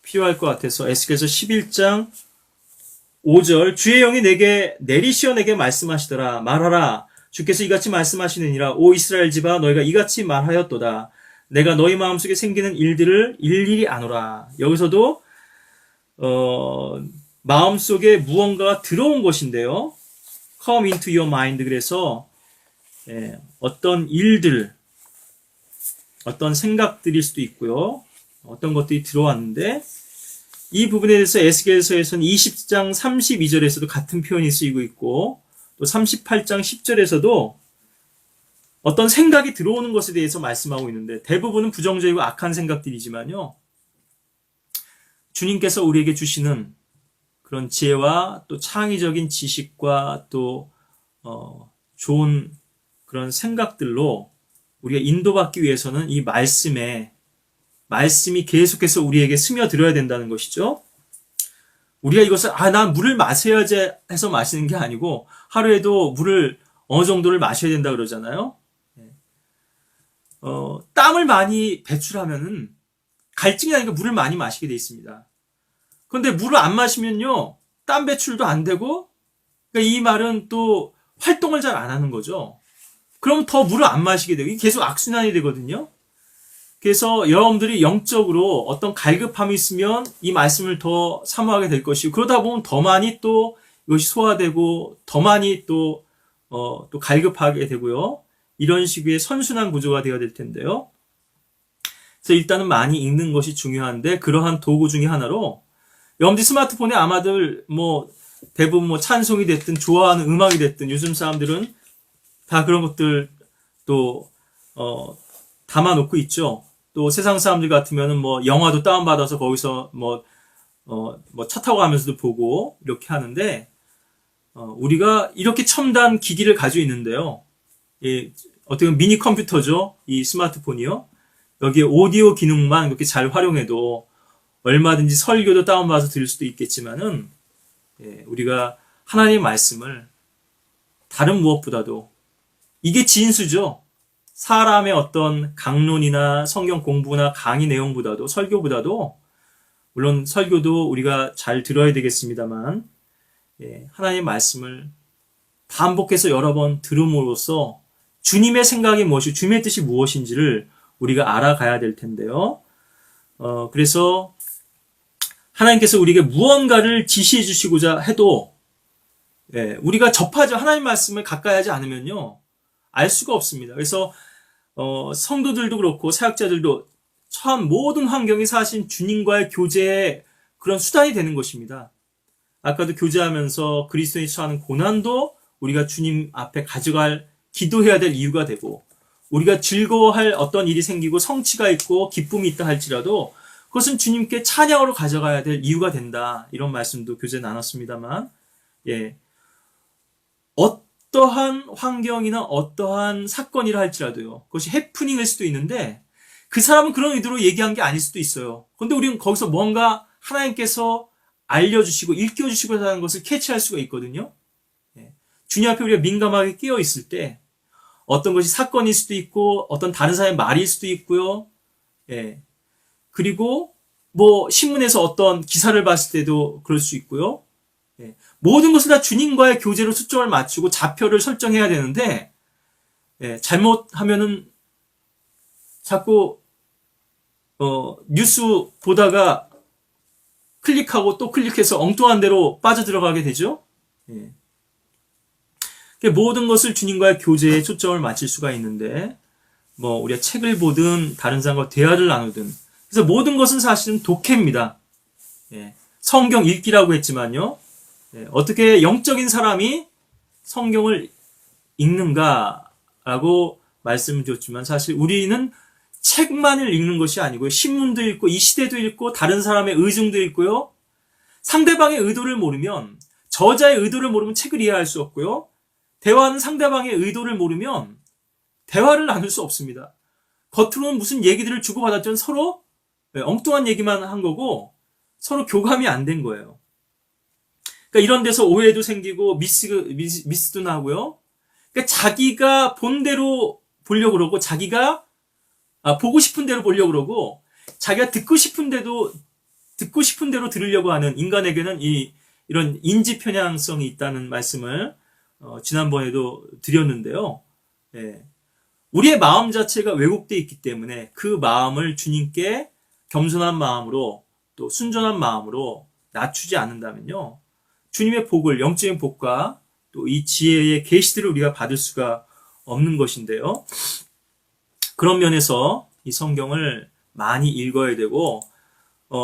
[SPEAKER 1] 필요할 것 같아서 에스겔서 11장 5절 주의 영이 내게 내리시어 내게 말씀하시더라. 말하라. 주께서 이같이 말씀하시느니라. 오 이스라엘 집아 너희가 이같이 말하였도다. 내가 너희 마음속에 생기는 일들을 일일이 아노라. 여기서도 마음속에 무언가가 들어온 것인데요. Come into your mind. 그래서 어떤 일들, 어떤 생각들일 수도 있고요. 어떤 것들이 들어왔는데 이 부분에 대해서 에스겔서에서는 20장 32절에서도 같은 표현이 쓰이고 있고 또 38장 10절에서도 어떤 생각이 들어오는 것에 대해서 말씀하고 있는데 대부분은 부정적이고 악한 생각들이지만요. 주님께서 우리에게 주시는 그런 지혜와 또 창의적인 지식과 또 좋은 그런 생각들로 우리가 인도받기 위해서는 이 말씀이 계속해서 우리에게 스며들어야 된다는 것이죠. 우리가 이것을 난 물을 마셔야지 해서 마시는 게 아니고 하루에도 물을 어느 정도를 마셔야 된다 그러잖아요. 땀을 많이 배출하면은 갈증이 나니까 물을 많이 마시게 돼 있습니다. 그런데 물을 안 마시면요, 땀 배출도 안 되고, 그러니까 이 말은 또 활동을 잘 안 하는 거죠. 그럼 더 물을 안 마시게 되고, 이게 계속 악순환이 되거든요. 그래서 여러분들이 영적으로 어떤 갈급함이 있으면 이 말씀을 더 사모하게 될 것이고, 그러다 보면 더 많이 또 이것이 소화되고, 더 많이 또 갈급하게 되고요. 이런 식의 선순환 구조가 되어야 될 텐데요. 그래서 일단은 많이 읽는 것이 중요한데, 그러한 도구 중에 하나로, 여러분들 스마트폰에 아마들 대부분 찬송이 됐든 좋아하는 음악이 됐든 요즘 사람들은 다 그런 것들 또 담아놓고 있죠. 또 세상 사람들 같으면은 영화도 다운받아서 거기서 차 타고 가면서도 보고 이렇게 하는데, 우리가 이렇게 첨단 기기를 가지고 있는데요. 예, 어떻게 보면 미니 컴퓨터죠. 이 스마트폰이요. 여기에 오디오 기능만 이렇게 잘 활용해도 얼마든지 설교도 다운받아서 들을 수도 있겠지만은, 우리가 하나님의 말씀을 다른 무엇보다도, 이게 진수죠. 사람의 어떤 강론이나 성경 공부나 강의 내용보다도, 설교보다도, 물론 설교도 우리가 잘 들어야 되겠습니다만, 하나님의 말씀을 반복해서 여러 번 들음으로써 주님의 생각이 무엇이고 주님의 뜻이 무엇인지를 우리가 알아가야 될 텐데요. 그래서 하나님께서 우리에게 무언가를 지시해 주시고자 해도, 우리가 접하지, 하나님 말씀을 가까이 하지 않으면요, 알 수가 없습니다. 그래서 성도들도 그렇고 사역자들도 참 모든 환경이 사실 주님과의 교제의 그런 수단이 되는 것입니다. 아까도 교제하면서 그리스도인이 처하는 고난도 우리가 주님 앞에 가져갈, 기도해야 될 이유가 되고, 우리가 즐거워할 어떤 일이 생기고 성취가 있고 기쁨이 있다 할지라도 그것은 주님께 찬양으로 가져가야 될 이유가 된다. 이런 말씀도 교제 나눴습니다만, 어떠한 환경이나 어떠한 사건이라 할지라도요, 그것이 해프닝일 수도 있는데 그 사람은 그런 의도로 얘기한 게 아닐 수도 있어요. 그런데 우리는 거기서 뭔가 하나님께서 알려주시고 일깨워주시고 하는 것을 캐치할 수가 있거든요. 주님 앞에 우리가 민감하게 끼어 있을 때 어떤 것이 사건일 수도 있고 어떤 다른 사람의 말일 수도 있고요. 그리고 신문에서 어떤 기사를 봤을 때도 그럴 수 있고요. 모든 것을 다 주님과의 교제로 초점을 맞추고 좌표를 설정해야 되는데, 잘못하면은 자꾸 뉴스 보다가 클릭하고 또 클릭해서 엉뚱한 데로 빠져들어가게 되죠. 모든 것을 주님과의 교제에 초점을 맞출 수가 있는데, 우리가 책을 보든 다른 사람과 대화를 나누든, 그래서 모든 것은 사실은 독해입니다. 성경 읽기라고 했지만요, 어떻게 영적인 사람이 성경을 읽는가라고 말씀드렸지만, 사실 우리는 책만을 읽는 것이 아니고요, 신문도 읽고 이 시대도 읽고 다른 사람의 의중도 읽고요, 상대방의 의도를 모르면, 저자의 의도를 모르면 책을 이해할 수 없고요, 대화하는 상대방의 의도를 모르면 대화를 나눌 수 없습니다. 겉으로는 무슨 얘기들을 주고받았지만 서로 엉뚱한 얘기만 한 거고 서로 교감이 안 된 거예요. 그러니까 이런 데서 오해도 생기고 미스도 나고요. 그러니까 자기가 본 대로 보려고 그러고, 자기가 보고 싶은 대로 보려고 그러고, 자기가 듣고 싶은 대로 들으려고 하는 인간에게는 이런 인지 편향성이 있다는 말씀을 지난번에도 드렸는데요. 우리의 마음 자체가 왜곡되어 있기 때문에 그 마음을 주님께 겸손한 마음으로 또 순전한 마음으로 낮추지 않는다면요, 주님의 복을, 영적인 복과 또 이 지혜의 계시들을 우리가 받을 수가 없는 것인데요. 그런 면에서 이 성경을 많이 읽어야 되고,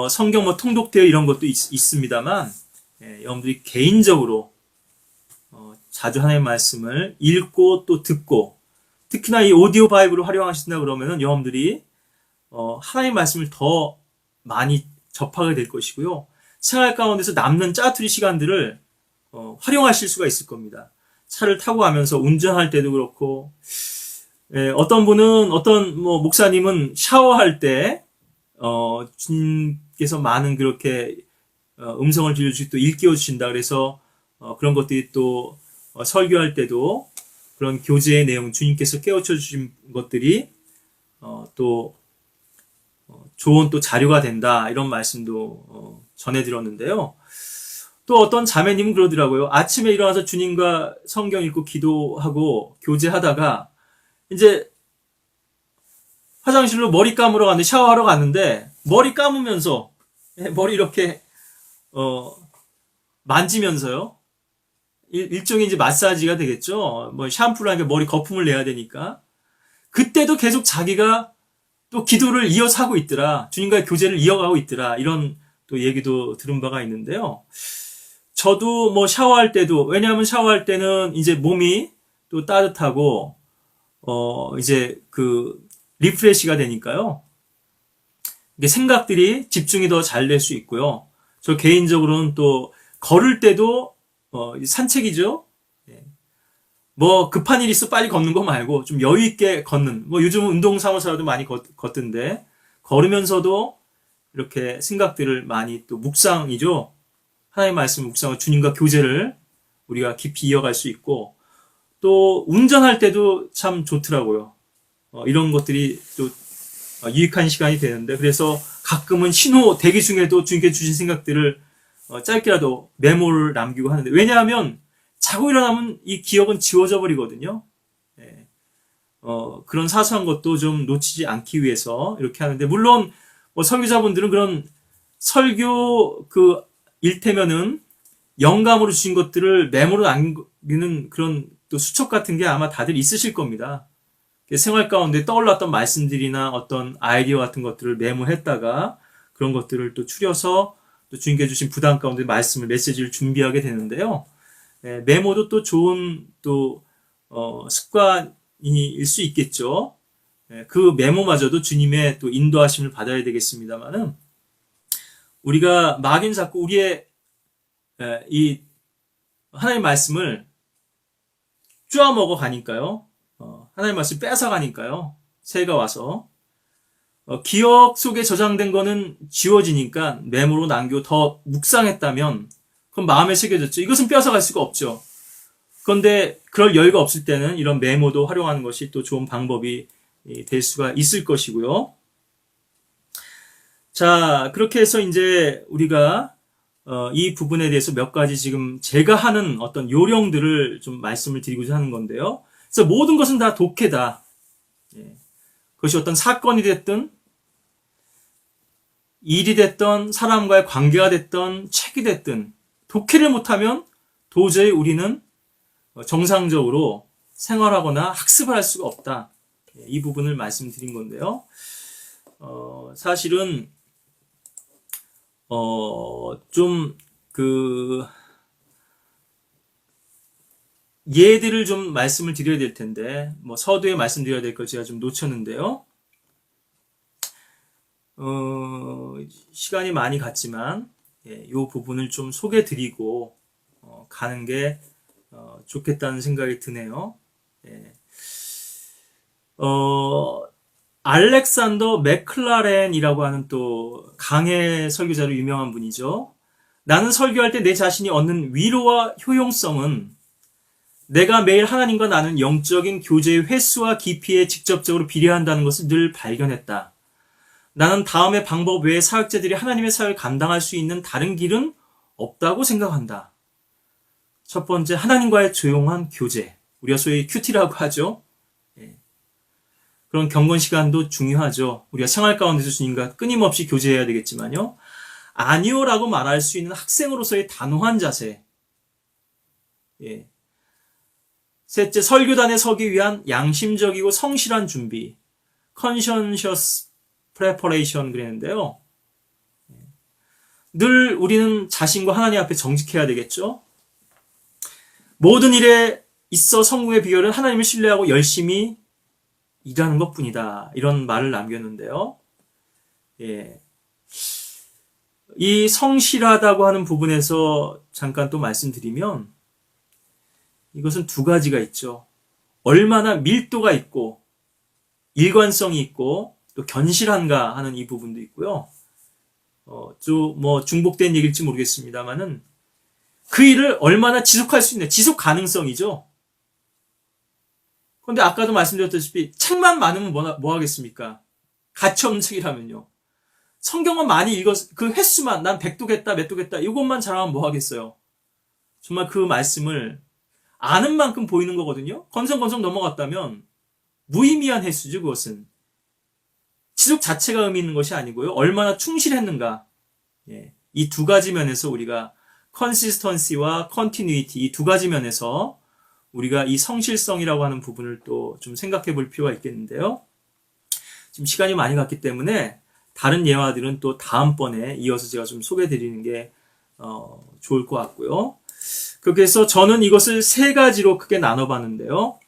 [SPEAKER 1] 성경 통독되어 이런 것도 있습니다만, 여러분들이 개인적으로 자주 하나님의 말씀을 읽고 또 듣고, 특히나 이 오디오 바이블을 활용하신다 그러면은 여러분들이 하나님의 말씀을 더 많이 접하게 될 것이고요, 생활 가운데서 남는 짜투리 시간들을 활용하실 수가 있을 겁니다. 차를 타고 가면서 운전할 때도 그렇고, 어떤 분은, 목사님은 샤워할 때 주님께서 많은 그렇게 음성을 들려주시고 또 일깨워 주신다. 그래서 그런 것들이 또 설교할 때도 그런 교제의 내용, 주님께서 깨우쳐 주신 것들이 또 좋은 또 자료가 된다 이런 말씀도 전해드렸는데요. 또 어떤 자매님은 그러더라고요. 아침에 일어나서 주님과 성경 읽고 기도하고 교제하다가 이제 화장실로 머리 감으러 갔는데 샤워하러 갔는데 머리 감으면서 머리 이렇게 만지면서요. 일종의 이제 마사지가 되겠죠. 뭐 샴푸를 하니까 머리 거품을 내야 되니까 그때도 계속 자기가 또 기도를 이어서 하고 있더라. 주님과의 교제를 이어가고 있더라. 이런 또 얘기도 들은 바가 있는데요. 저도 뭐 샤워할 때도 왜냐하면 샤워할 때는 이제 몸이 또 따뜻하고 이제 그 리프레시가 되니까요. 이게 생각들이 집중이 더 잘 될 수 있고요. 저 개인적으로는 또 걸을 때도 산책이죠. 뭐 급한 일 있어 빨리 걷는 거 말고 좀 여유 있게 걷는. 뭐 요즘은 운동사무소라도 많이 걷던데 걸으면서도 이렇게 생각들을 많이 또 묵상이죠. 하나님의 말씀 묵상을 주님과 교제를 우리가 깊이 이어갈 수 있고 또 운전할 때도 참 좋더라고요. 이런 것들이 또 유익한 시간이 되는데 그래서 가끔은 신호 대기 중에도 주님께 주신 생각들을 짧게라도 메모를 남기고 하는데 왜냐하면 자고 일어나면 이 기억은 지워져 버리거든요. 그런 사소한 것도 좀 놓치지 않기 위해서 이렇게 하는데 물론 뭐 설교자분들은 그런 설교 그 일테면은 영감으로 주신 것들을 메모로 남기는 그런 또 수첩 같은 게 아마 다들 있으실 겁니다. 생활 가운데 떠올랐던 말씀들이나 어떤 아이디어 같은 것들을 메모했다가 그런 것들을 또 추려서 또 주님께 주신 부담 가운데 말씀을 메시지를 준비하게 되는데요. 메모도 또 좋은 또 습관일 수 있겠죠. 그 메모마저도 주님의 또 인도하심을 받아야 되겠습니다만은 우리가 막인 자꾸 우리의 이 하나님의 말씀을 쪼아먹어 가니까요. 하나님의 말씀을 뺏어 가니까요. 새가 와서 기억 속에 저장된 거는 지워지니까 메모로 남기고 더 묵상했다면 그럼 마음에 새겨졌죠. 이것은 뺏어갈 수가 없죠. 그런데 그럴 여유가 없을 때는 이런 메모도 활용하는 것이 또 좋은 방법이 될 수가 있을 것이고요. 자, 그렇게 해서 이제 우리가 이 부분에 대해서 몇 가지 지금 제가 하는 어떤 요령들을 좀 말씀을 드리고자 하는 건데요. 그래서 모든 것은 다 독해다. 그것이 어떤 사건이 됐든 일이 됐든 사람과의 관계가 됐든 책이 됐든 독해를 못하면 도저히 우리는 정상적으로 생활하거나 학습을 할 수가 없다. 이 부분을 말씀드린 건데요. 사실은 좀 예들을 좀 말씀을 드려야 될 텐데 뭐 서두에 말씀드려야 될 걸 제가 좀 놓쳤는데요. 시간이 많이 갔지만 이 부분을 좀 소개드리고 가는 게 좋겠다는 생각이 드네요. 알렉산더 맥클라렌이라고 하는 또 강해 설교자로 유명한 분이죠. 나는 설교할 때 내 자신이 얻는 위로와 효용성은 내가 매일 하나님과 나눈 영적인 교제의 횟수와 깊이에 직접적으로 비례한다는 것을 늘 발견했다. 나는 다음의 방법 외에 사역자들이 하나님의 사역을 감당할 수 있는 다른 길은 없다고 생각한다. 첫 번째, 하나님과의 조용한 교제. 우리가 소위 큐티라고 하죠. 그런 경건 시간도 중요하죠. 우리가 생활 가운데서 주님과 끊임없이 교제해야 되겠지만요. 아니요라고 말할 수 있는 학생으로서의 단호한 자세. 셋째, 설교단에 서기 위한 양심적이고 성실한 준비. conscientious preparation 그랬는데요. 늘 우리는 자신과 하나님 앞에 정직해야 되겠죠. 모든 일에 있어 성공의 비결은 하나님을 신뢰하고 열심히 일하는 것뿐이다. 이런 말을 남겼는데요. 이 성실하다고 하는 부분에서 잠깐 또 말씀드리면 이것은 두 가지가 있죠. 얼마나 밀도가 있고 일관성이 있고 또 견실한가 하는 이 부분도 있고요. 좀 뭐 중복된 얘기일지 모르겠습니다만은 그 일을 얼마나 지속할 수 있는 지속 가능성이죠. 근데 아까도 말씀드렸다시피 책만 많으면 뭐 하겠습니까? 가치없는 책이라면요. 성경만 많이 그 횟수만 난 백독했다, 몇독했다 이것만 잘하면 뭐 하겠어요? 정말 그 말씀을 아는 만큼 보이는 거거든요. 건성건성 넘어갔다면 무의미한 횟수죠. 그것은 지속 자체가 의미 있는 것이 아니고요. 얼마나 충실했는가. 예, 이 두 가지 면에서 우리가 consistency와 continuity 이 두 가지 면에서 우리가 이 성실성이라고 하는 부분을 또 좀 생각해 볼 필요가 있겠는데요. 지금 시간이 많이 갔기 때문에 다른 예화들은 또 다음번에 이어서 제가 좀 소개해 드리는 게 좋을 것 같고요. 그렇게 해서 저는 이것을 세 가지로 크게 나눠봤는데요.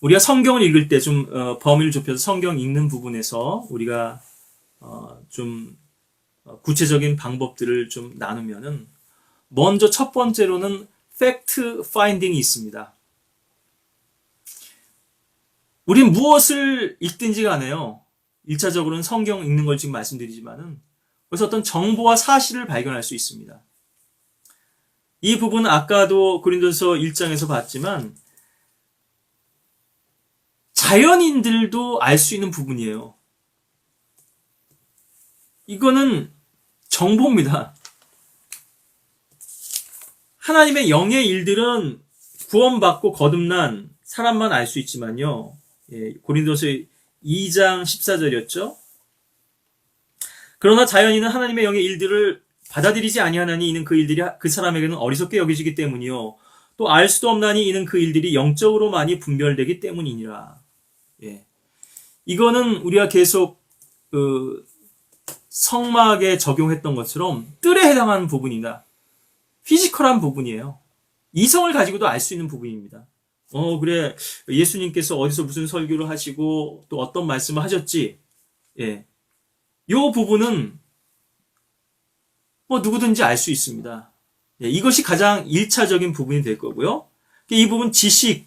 [SPEAKER 1] 우리가 성경을 읽을 때 좀 범위를 좁혀서 성경 읽는 부분에서 우리가 좀 구체적인 방법들을 좀 나누면은 먼저 첫 번째로는 팩트 파인딩이 있습니다. 우린 무엇을 읽든지 간에요. 1차적으로는 성경 읽는 걸 지금 말씀드리지만은 그래서 어떤 정보와 사실을 발견할 수 있습니다. 이 부분은 아까도 고린도서 1장에서 봤지만 자연인들도 알 수 있는 부분이에요. 이거는 정보입니다. 하나님의 영의 일들은 구원받고 거듭난 사람만 알 수 있지만요. 예, 고린도서 2장 14절이었죠. 그러나 자연인은 하나님의 영의 일들을 받아들이지 아니하나니 이는 그 일들이 그 사람에게는 어리석게 여겨지기 때문이요. 또 알 수도 없나니 이는 그 일들이 영적으로 많이 분별되기 때문이니라. 예. 이거는 우리가 계속 성막에 적용했던 것처럼 뜰에 해당하는 부분이다. 피지컬한 부분이에요. 이성을 가지고도 알 수 있는 부분입니다. 그래. 예수님께서 어디서 무슨 설교를 하시고 또 어떤 말씀을 하셨지. 예. 요 부분은 뭐 누구든지 알 수 있습니다. 예, 이것이 가장 1차적인 부분이 될 거고요. 이 부분 지식.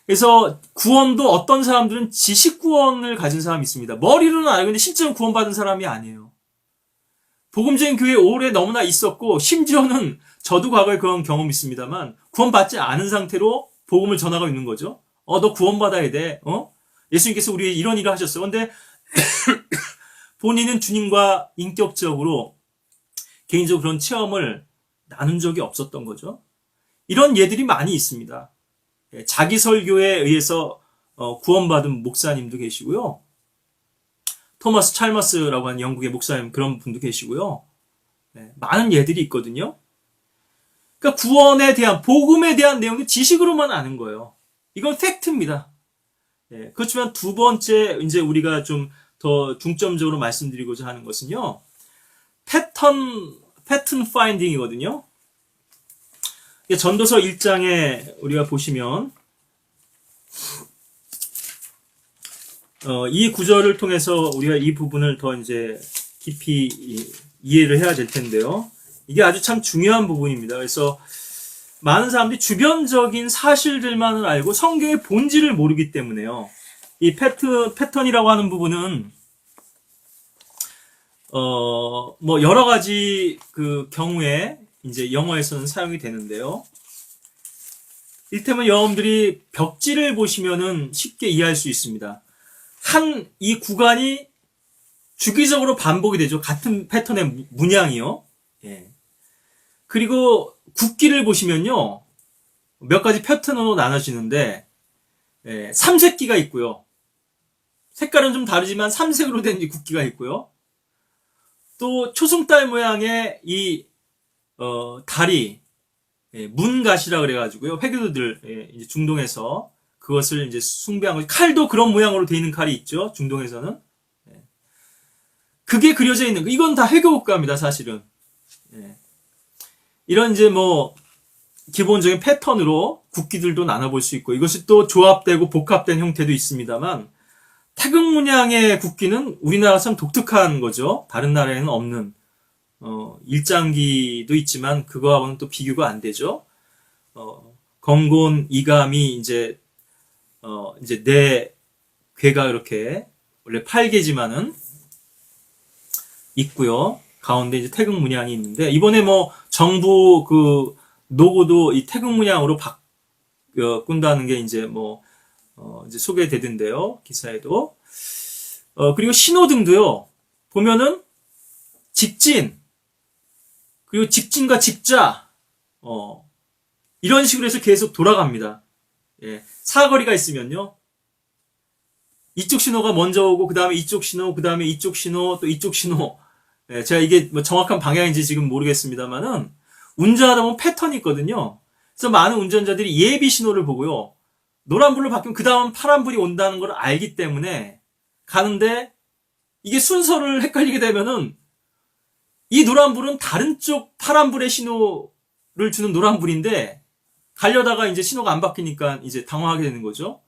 [SPEAKER 1] 그래서 구원도 어떤 사람들은 지식 구원을 가진 사람이 있습니다. 머리로는 알고 있는데 실제로 구원받은 사람이 아니에요. 복음적인 교회에 오래 너무나 있었고 심지어는 저도 과거에 그런 경험이 있습니다만 구원받지 않은 상태로 복음을 전하고 있는 거죠. 너 구원받아야 돼. 예수님께서 우리에게 이런 일을 하셨어. 그런데 본인은 주님과 인격적으로 개인적으로 그런 체험을 나눈 적이 없었던 거죠. 이런 예들이 많이 있습니다. 자기 설교에 의해서 구원받은 목사님도 계시고요. 토마스 찰머스라고 하는 영국의 목사님 그런 분도 계시고요. 많은 예들이 있거든요. 그러니까 구원에 대한 복음에 대한 내용도 지식으로만 아는 거예요. 이건 팩트입니다. 그렇지만 두 번째 이제 우리가 좀 더 중점적으로 말씀드리고자 하는 것은요. 패턴 파인딩이거든요. 전도서 1장에 우리가 보시면 이 구절을 통해서 우리가 이 부분을 더 이제 깊이 이해를 해야 될 텐데요. 이게 아주 참 중요한 부분입니다. 그래서 많은 사람들이 주변적인 사실들만을 알고 성경의 본질을 모르기 때문에요. 이 패턴이라고 하는 부분은 뭐 여러 가지 그 경우에 이제 영어에서는 사용이 되는데요. 이를테면 여러분들이 벽지를 보시면은 쉽게 이해할 수 있습니다. 이 구간이 주기적으로 반복이 되죠. 같은 패턴의 문양이요. 예. 그리고 국기를 보시면요. 몇 가지 패턴으로 나눠지는데, 삼색기가 있고요. 색깔은 좀 다르지만 삼색으로 된 국기가 있고요. 또 초승달 모양의 이 다리, 문갓이라 그래가지고요. 회교도들 이제 중동에서 그것을 이제 숭배한 거죠. 칼도 그런 모양으로 되어 있는 칼이 있죠. 중동에서는. 그게 그려져 있는 거. 이건 다 회교국가입니다, 사실은. 이런 이제 뭐 기본적인 패턴으로 국기들도 나눠볼 수 있고 이것이 또 조합되고 복합된 형태도 있습니다만 태극 문양의 국기는 우리나라 참 독특한 거죠. 다른 나라에는 없는 일장기도 있지만 그거하고는 또 비교가 안 되죠. 건곤 이감이 이제 네 괴가 이렇게 원래 8개지만은 있고요. 가운데 이제 태극 문양이 있는데 이번에 뭐 정부 그 로고도 이 태극 문양으로 꾼다는 게 이제 이제 소개되던데요. 기사에도. 그리고 신호등도요. 보면은 직진, 그리고 직진과 직자, 이런 식으로 해서 계속 돌아갑니다. 예. 사거리가 있으면요. 이쪽 신호가 먼저 오고, 그 다음에 이쪽 신호, 그 다음에 이쪽 신호, 또 이쪽 신호. 예, 제가 이게 정확한 방향인지 지금 모르겠습니다만은, 운전하다 보면 패턴이 있거든요. 그래서 많은 운전자들이 예비 신호를 보고요. 노란불로 바뀌면 그 다음 파란불이 온다는 걸 알기 때문에 가는데, 이게 순서를 헷갈리게 되면은, 이 노란불은 다른 쪽 파란불의 신호를 주는 노란불인데, 가려다가 이제 신호가 안 바뀌니까 이제 당황하게 되는 거죠.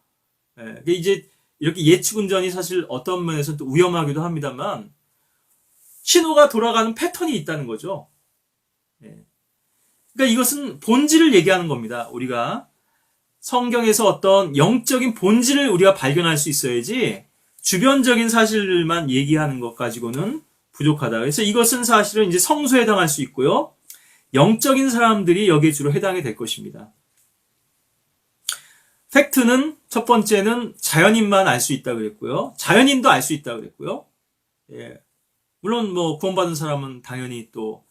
[SPEAKER 1] 예, 이제 이렇게 예측 운전이 사실 어떤 면에서는 또 위험하기도 합니다만, 신호가 돌아가는 패턴이 있다는 거죠. 예. 그러니까 이것은 본질을 얘기하는 겁니다. 우리가 성경에서 어떤 영적인 본질을 우리가 발견할 수 있어야지 주변적인 사실만 얘기하는 것 가지고는 부족하다. 그래서 이것은 사실은 이제 성소에 해당할 수 있고요. 영적인 사람들이 여기에 주로 해당이 될 것입니다. 팩트는 첫 번째는 자연인만 알 수 있다 그랬고요. 자연인도 알 수 있다 그랬고요. 예. 물론 구원받은 사람은 당연히 또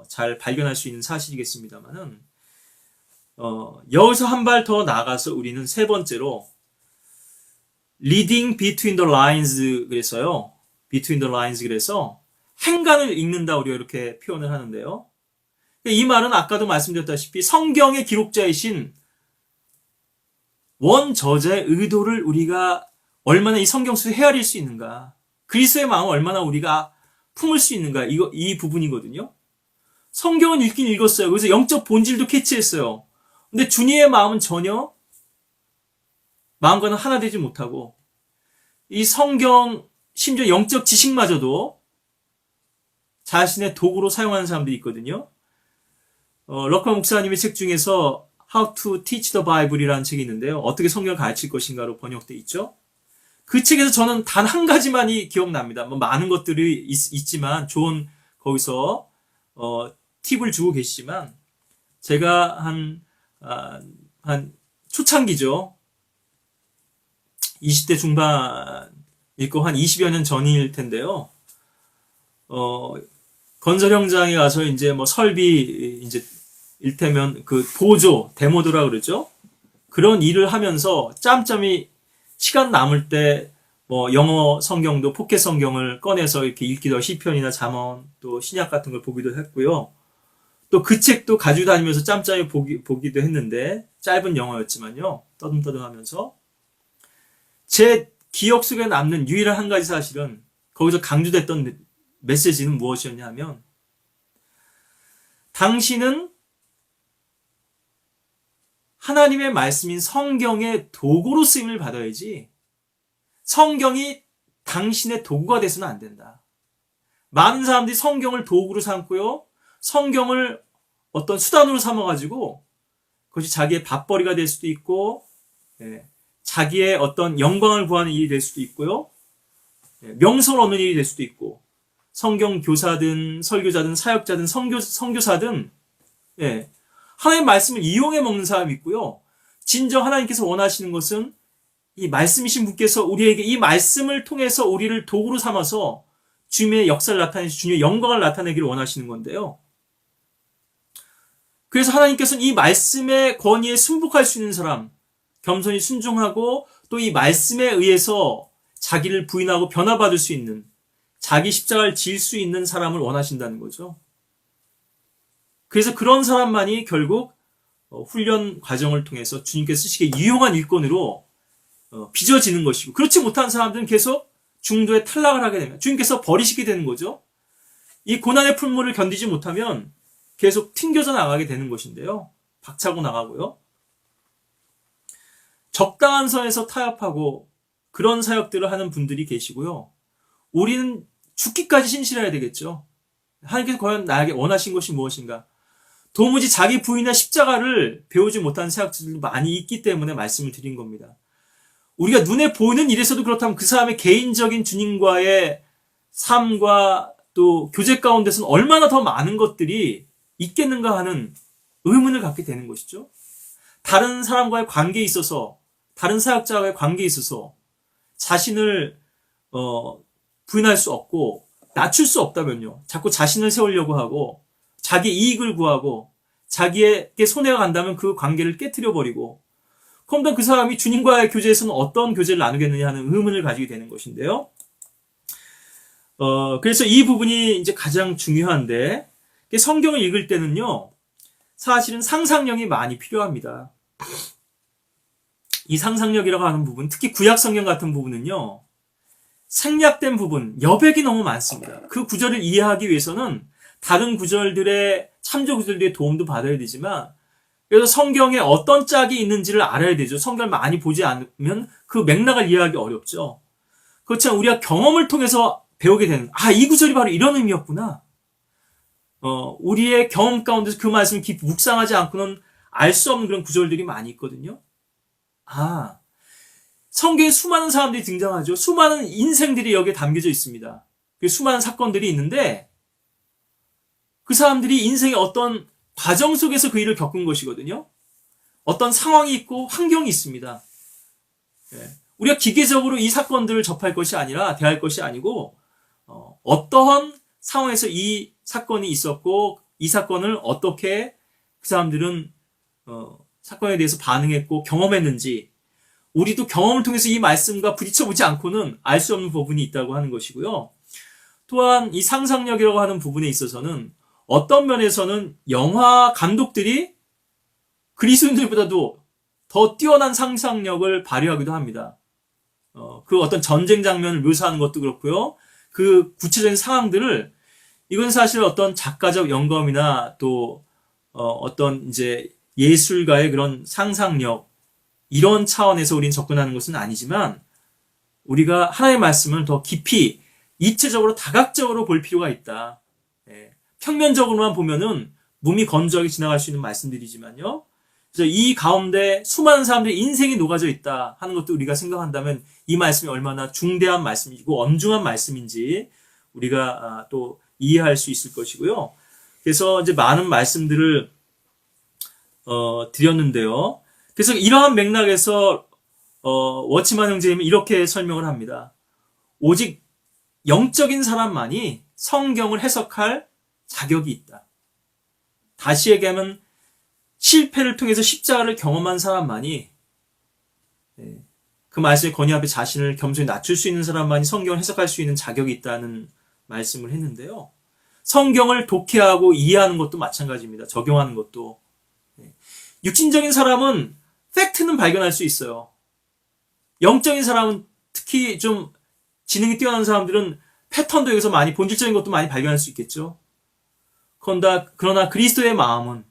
[SPEAKER 1] 잘 발견할 수 있는 사실이겠습니다만은 여기서 한 발 더 나아가서 우리는 세 번째로 reading between the lines 그래서요. between the lines 그래서 행간을 읽는다 우리가 이렇게 표현을 하는데요. 이 말은 아까도 말씀드렸다시피 성경의 기록자이신 원저자의 의도를 우리가 얼마나 이 성경 속에 헤아릴 수 있는가, 그리스도의 마음을 얼마나 우리가 품을 수 있는가, 이 부분이거든요. 성경은 읽긴 읽었어요. 그래서 영적 본질도 캐치했어요. 근데 주님의 마음은 전혀 마음과는 하나 되지 못하고, 이 성경, 심지어 영적 지식마저도 자신의 도구로 사용하는 사람들이 있거든요. 럭커 목사님의 책 중에서 How to Teach the Bible이라는 책이 있는데요. 어떻게 성경을 가르칠 것인가로 번역되어 있죠. 그 책에서 저는 단 한 가지만이 기억납니다. 많은 것들이 있지만 좋은 거기서 팁을 주고 계시지만 제가 한 초창기죠. 20대 중반일 거 한 20여 년 전일 텐데요. 건설 현장에 가서 이제 설비 이제 일테면 그 보조 데모도라 그러죠. 그런 일을 하면서 짬짬이 시간 남을 때 영어 성경도 포켓 성경을 꺼내서 이렇게 읽기도 하고 시편이나 잠언 또 신약 같은 걸 보기도 했고요. 또 그 책도 가지고 다니면서 짬짬이 보기도 했는데 짧은 영어였지만요. 떠듬떠듬하면서 제 기억 속에 남는 유일한 한 가지 사실은 거기서 강조됐던 메시지는 무엇이었냐 하면 당신은 하나님의 말씀인 성경의 도구로 쓰임을 받아야지 성경이 당신의 도구가 돼서는 안 된다. 많은 사람들이 성경을 도구로 삼고요. 성경을 어떤 수단으로 삼아가지고 그것이 자기의 밥벌이가 될 수도 있고 자기의 어떤 영광을 구하는 일이 될 수도 있고요. 명성을 얻는 일이 될 수도 있고 성경 교사든 설교자든 사역자든 선교사든 하나님의 말씀을 이용해 먹는 사람이 있고요. 진정 하나님께서 원하시는 것은 이 말씀이신 분께서 우리에게 이 말씀을 통해서 우리를 도구로 삼아서 주님의 역사를 나타내시 주님의 영광을 나타내기를 원하시는 건데요. 그래서 하나님께서는 이 말씀의 권위에 순복할 수 있는 사람, 겸손히 순종하고 또 이 말씀에 의해서 자기를 부인하고 변화받을 수 있는 자기 십자가를 질 수 있는 사람을 원하신다는 거죠. 그래서 그런 사람만이 결국 훈련 과정을 통해서 주님께서 쓰시기에 유용한 일꾼으로 빚어지는 것이고 그렇지 못한 사람들은 계속 중도에 탈락을 하게 되면 주님께서 버리시게 되는 거죠. 이 고난의 풀물을 견디지 못하면 계속 튕겨져 나가게 되는 것인데요. 박차고 나가고요. 적당한 선에서 타협하고 그런 사역들을 하는 분들이 계시고요. 우리는 죽기까지 신실해야 되겠죠. 하나님께서 과연 나에게 원하신 것이 무엇인가? 도무지 자기 부인의 십자가를 배우지 못한 사역자들도 많이 있기 때문에 말씀을 드린 겁니다. 우리가 눈에 보이는 일에서도 그렇다면 그 사람의 개인적인 주님과의 삶과 또 교제 가운데서는 얼마나 더 많은 것들이 있겠는가 하는 의문을 갖게 되는 것이죠. 다른 사람과의 관계에 있어서, 다른 사역자와의 관계에 있어서 자신을 부인할 수 없고 낮출 수 없다면요. 자꾸 자신을 세우려고 하고 자기 이익을 구하고 자기에게 손해가 간다면 그 관계를 깨트려 버리고, 그럼 그 사람이 주님과의 교제에서는 어떤 교제를 나누겠느냐 하는 의문을 가지게 되는 것인데요. 그래서 이 부분이 이제 가장 중요한데, 성경을 읽을 때는요, 사실은 상상력이 많이 필요합니다. 이 상상력이라고 하는 부분, 특히 구약 성경 같은 부분은요, 생략된 부분, 여백이 너무 많습니다. 그 구절을 이해하기 위해서는 다른 구절들의, 참조 구절들의 도움도 받아야 되지만, 그래서 성경에 어떤 짝이 있는지를 알아야 되죠. 성경을 많이 보지 않으면 그 맥락을 이해하기 어렵죠. 그렇지만 우리가 경험을 통해서 배우게 되는, 이 구절이 바로 이런 의미였구나. 우리의 경험 가운데서 그 말씀을 깊이 묵상하지 않고는 알 수 없는 그런 구절들이 많이 있거든요. 성경에 수많은 사람들이 등장하죠. 수많은 인생들이 여기에 담겨져 있습니다. 수많은 사건들이 있는데, 그 사람들이 인생의 어떤 과정 속에서 그 일을 겪은 것이거든요. 어떤 상황이 있고 환경이 있습니다. 우리가 기계적으로 이 사건들을 접할 것이 아니라, 대할 것이 아니고, 어떠한 상황에서 이 사건이 있었고, 이 사건을 어떻게 그 사람들은 사건에 대해서 반응했고 경험했는지, 우리도 경험을 통해서 이 말씀과 부딪혀보지 않고는 알 수 없는 부분이 있다고 하는 것이고요. 또한 이 상상력이라고 하는 부분에 있어서는 어떤 면에서는 영화 감독들이 그리스도인들보다도 더 뛰어난 상상력을 발휘하기도 합니다. 그 어떤 전쟁 장면을 묘사하는 것도 그렇고요. 그 구체적인 상황들을, 이건 사실 어떤 작가적 영감이나 또 어떤 이제 예술가의 그런 상상력, 이런 차원에서 우리는 접근하는 것은 아니지만, 우리가 하나님의 말씀을 더 깊이 입체적으로 다각적으로 볼 필요가 있다. 평면적으로만 보면은 몸이 건조하게 지나갈 수 있는 말씀들이지만요. 그래서 이 가운데 수많은 사람들의 인생이 녹아져 있다 하는 것도 우리가 생각한다면 이 말씀이 얼마나 중대한 말씀이고 엄중한 말씀인지 우리가 또 이해할 수 있을 것이고요. 그래서 이제 많은 말씀들을 드렸는데요. 그래서 이러한 맥락에서 워치만 형제님은 이렇게 설명을 합니다. 오직 영적인 사람만이 성경을 해석할 자격이 있다. 다시 얘기하면 실패를 통해서 십자가를 경험한 사람만이, 그 말씀의 권위 앞에 자신을 겸손히 낮출 수 있는 사람만이 성경을 해석할 수 있는 자격이 있다는 말씀을 했는데요. 성경을 독해하고 이해하는 것도 마찬가지입니다. 적용하는 것도. 육신적인 사람은 팩트는 발견할 수 있어요. 영적인 사람은, 특히 좀 지능이 뛰어난 사람들은 패턴도 여기서 많이, 본질적인 것도 많이 발견할 수 있겠죠. 그러나 그리스도의 마음은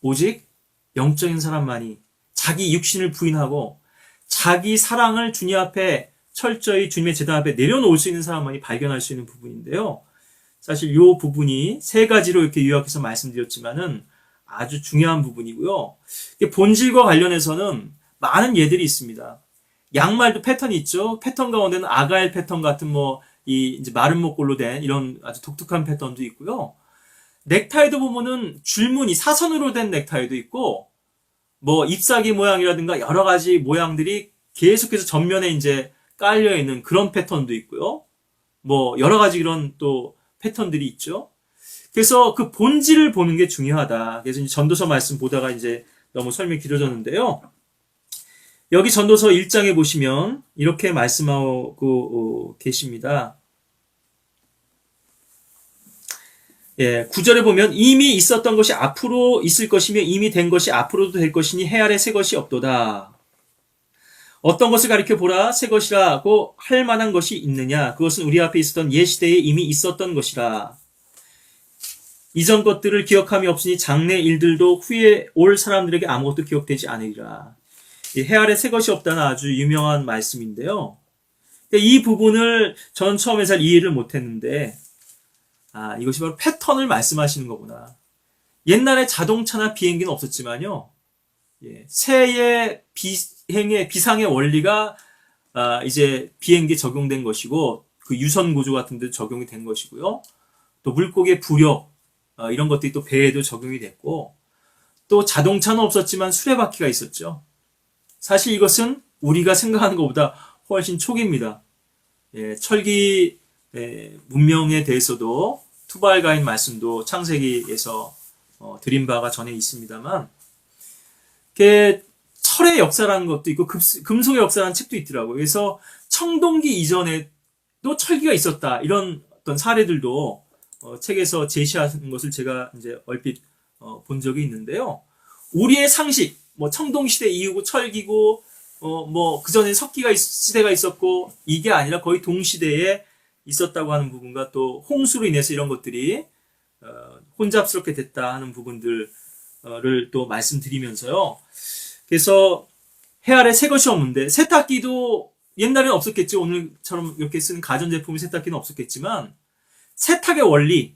[SPEAKER 1] 오직 영적인 사람만이, 자기 육신을 부인하고 자기 사랑을 주님 앞에 철저히 주님의 제단 앞에 내려놓을 수 있는 사람만이 발견할 수 있는 부분인데요. 사실 이 부분이 세 가지로 이렇게 요약해서 말씀드렸지만은 아주 중요한 부분이고요. 본질과 관련해서는 많은 예들이 있습니다. 양말도 패턴이 있죠. 패턴 가운데는 아가일 패턴 같은 이제 마른 목골로 된 이런 아주 독특한 패턴도 있고요. 넥타이도 보면은 줄무늬, 사선으로 된 넥타이도 있고, 잎사귀 모양이라든가 여러 가지 모양들이 계속해서 전면에 이제 깔려있는 그런 패턴도 있고요. 여러 가지 이런 또 패턴들이 있죠. 그래서 그 본질을 보는 게 중요하다. 그래서 이제 전도서 말씀 보다가 이제 너무 설명이 길어졌는데요. 여기 전도서 1장에 보시면 이렇게 말씀하고 계십니다. 9절에 보면 이미 있었던 것이 앞으로 있을 것이며 이미 된 것이 앞으로도 될 것이니 해 아래 새 것이 없도다. 어떤 것을 가리켜 보라. 새 것이라고 할 만한 것이 있느냐. 그것은 우리 앞에 있었던 옛 시대에 이미 있었던 것이라. 이전 것들을 기억함이 없으니 장래 일들도 후에 올 사람들에게 아무것도 기억되지 않으리라. 해 아래 새 것이 없다는 아주 유명한 말씀인데요. 이 부분을 전 처음에 잘 이해를 못했는데, 이것이 바로 패턴을 말씀하시는 거구나. 옛날에 자동차나 비행기는 없었지만요. 새의 비상의 원리가 이제 비행기에 적용된 것이고, 그 유선 구조 같은 데 적용이 된 것이고요. 또 물고기의 부력, 이런 것들이 또 배에도 적용이 됐고, 또 자동차는 없었지만 수레바퀴가 있었죠. 사실 이것은 우리가 생각하는 것보다 훨씬 초기입니다. 철기 문명에 대해서도 투발가인 말씀도 창세기에서 드린 바가 전에 있습니다만, 철의 역사라는 것도 있고 금속의 역사라는 책도 있더라고요. 그래서 청동기 이전에도 철기가 있었다, 이런 어떤 사례들도 책에서 제시하는 것을 제가 이제 얼핏 본 적이 있는데요. 우리의 상식, 뭐 청동기 시대 이후고 철기고 뭐 그전에 석기가 시대가 있었고, 이게 아니라 거의 동시대에 있었다고 하는 부분과 또 홍수로 인해서 이런 것들이 혼잡스럽게 됐다 하는 부분들을 또 말씀드리면서요. 그래서 해 아래 새 것이 없는데, 세탁기도 옛날에는 없었겠죠. 오늘처럼 이렇게 쓰는 가전제품의 세탁기는 없었겠지만, 세탁의 원리,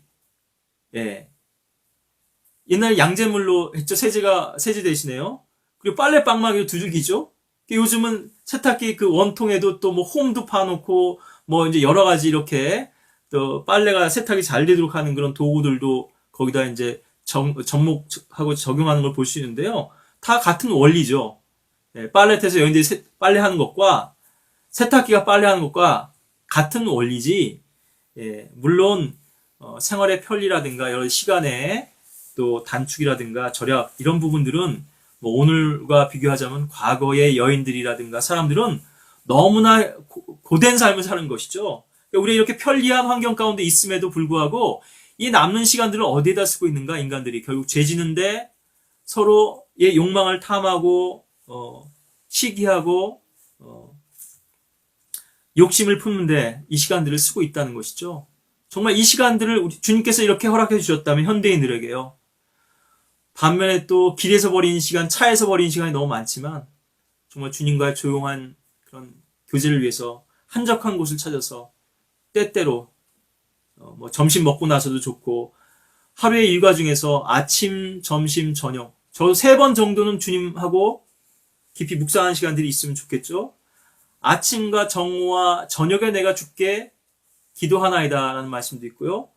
[SPEAKER 1] 옛날에 양재물로 했죠. 세제 대신에요. 그리고 빨래 빵막이도 두 줄기죠. 요즘은 세탁기 그 원통에도 또 뭐 홈도 파놓고, 뭐 이제 여러 가지 이렇게 또 빨래가 세탁이 잘 되도록 하는 그런 도구들도 거기다 이제 접목하고 적용하는 걸 볼 수 있는데요. 다 같은 원리죠. 빨래터에서 여인들이 빨래하는 것과 세탁기가 빨래하는 것과 같은 원리지. 물론 생활의 편리라든가 여러 시간의 또 단축이라든가 절약, 이런 부분들은 뭐 오늘과 비교하자면 과거의 여인들이라든가 사람들은 너무나 고된 삶을 사는 것이죠. 우리가 이렇게 편리한 환경 가운데 있음에도 불구하고 이 남는 시간들을 어디에다 쓰고 있는가? 인간들이 결국 죄 지는데 서로의 욕망을 탐하고 시기하고 욕심을 품는데 이 시간들을 쓰고 있다는 것이죠. 정말 이 시간들을 주님께서 이렇게 허락해 주셨다면 현대인들에게요. 반면에 또 길에서 버리는 시간, 차에서 버리는 시간이 너무 많지만 정말 주님과의 조용한 그런 교제를 위해서 한적한 곳을 찾아서 때때로 뭐 점심 먹고 나서도 좋고, 하루의 일과 중에서 아침, 점심, 저녁, 저 3번 정도는 주님하고 깊이 묵상하는 시간들이 있으면 좋겠죠. 아침과 정오와 저녁에 내가 주께 기도하나이다 라는 말씀도 있고요.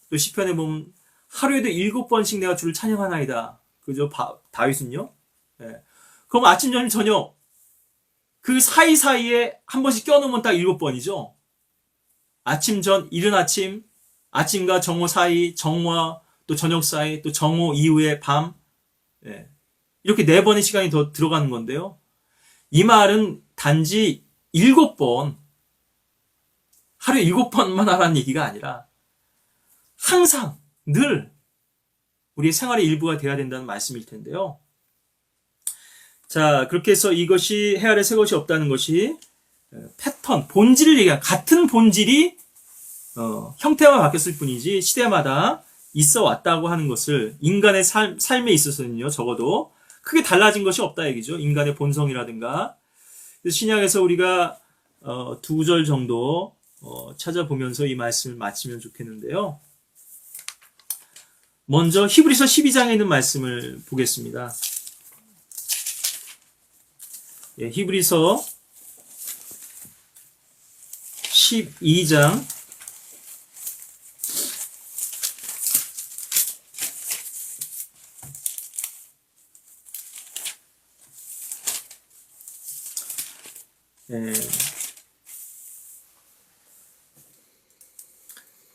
[SPEAKER 1] 또 시편에 보면 하루에도 7번씩 내가 주를 찬양하나이다. 그죠? 다윗은요. 그럼 아침, 점심, 저녁 그 사이사이에 한 번씩 껴놓으면 딱 7번이죠. 아침 전, 이른 아침, 아침과 정오 사이, 정오와 또 저녁 사이, 또 정오 이후에 밤, 이렇게 4번의 시간이 더 들어가는 건데요. 이 말은 단지 7번, 하루에 7번만 하라는 얘기가 아니라 항상 늘 우리의 생활의 일부가 되어야 된다는 말씀일 텐데요. 자, 그렇게 해서 이것이 해 아래 새 것이 없다는 것이 패턴, 본질을 얘기하는, 같은 본질이 형태만 바뀌었을 뿐이지 시대마다 있어 왔다고 하는 것을, 인간의 삶에 있어서는요, 적어도 크게 달라진 것이 없다 얘기죠. 인간의 본성이라든가. 그래서 신약에서 우리가 2절 정도 찾아보면서 이 말씀을 마치면 좋겠는데요. 먼저 히브리서 12장에 있는 말씀을 보겠습니다. 히브리서 12장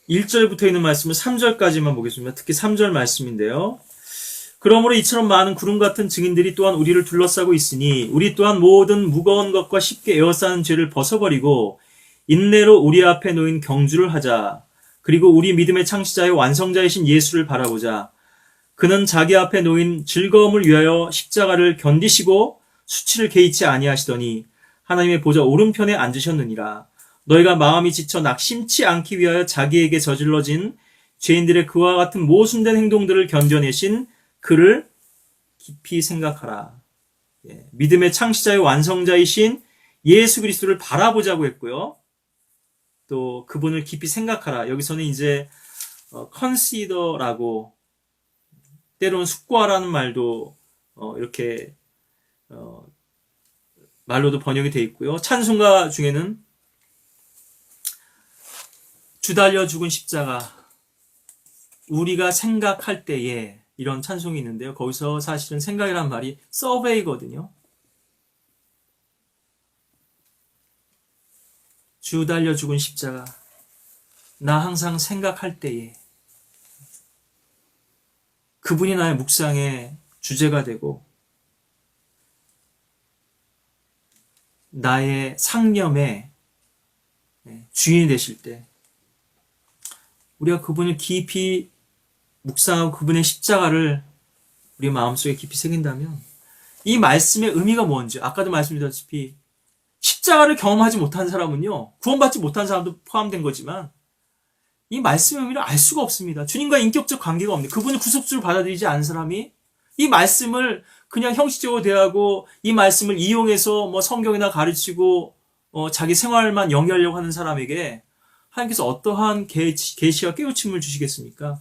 [SPEAKER 1] 1절부터 있는 말씀을 3절까지만 보겠습니다. 특히 3절 말씀인데요. 그러므로 이처럼 많은 구름 같은 증인들이 또한 우리를 둘러싸고 있으니 우리 또한 모든 무거운 것과 쉽게 에워싸는 죄를 벗어버리고 인내로 우리 앞에 놓인 경주를 하자. 그리고 우리 믿음의 창시자의 완성자이신 예수를 바라보자. 그는 자기 앞에 놓인 즐거움을 위하여 십자가를 견디시고 수치를 개의치 아니하시더니 하나님의 보좌 오른편에 앉으셨느니라. 너희가 마음이 지쳐 낙심치 않기 위하여 자기에게 저질러진 죄인들의 그와 같은 모순된 행동들을 견뎌내신 그를 깊이 생각하라. 믿음의 창시자의 완성자이신 예수 그리스도를 바라보자고 했고요. 또 그분을 깊이 생각하라. 여기서는 이제 consider라고, 때로는 숙고하라는 말도 이렇게 말로도 번역이 되어 있고요. 찬송가 중에는 주 달려 죽은 십자가, 우리가 생각할 때에 이런 찬송이 있는데요. 거기서 사실은 생각이란 말이 서베이거든요. 주 달려 죽은 십자가, 나 항상 생각할 때에 그분이 나의 묵상의 주제가 되고 나의 상념의 주인이 되실 때 우리가 그분을 깊이 묵상하고 그분의 십자가를 우리 마음속에 깊이 새긴다면 이 말씀의 의미가 뭔지, 아까도 말씀드렸다시피 십자가를 경험하지 못한 사람은요, 구원받지 못한 사람도 포함된 거지만 이 말씀의 의미를 알 수가 없습니다. 주님과 인격적 관계가 없는, 그분을 구속주로 받아들이지 않은 사람이 이 말씀을 그냥 형식적으로 대하고 이 말씀을 이용해서 뭐 성경이나 가르치고 자기 생활만 영위하려고 하는 사람에게 하나님께서 어떠한 계시와 깨우침을 주시겠습니까?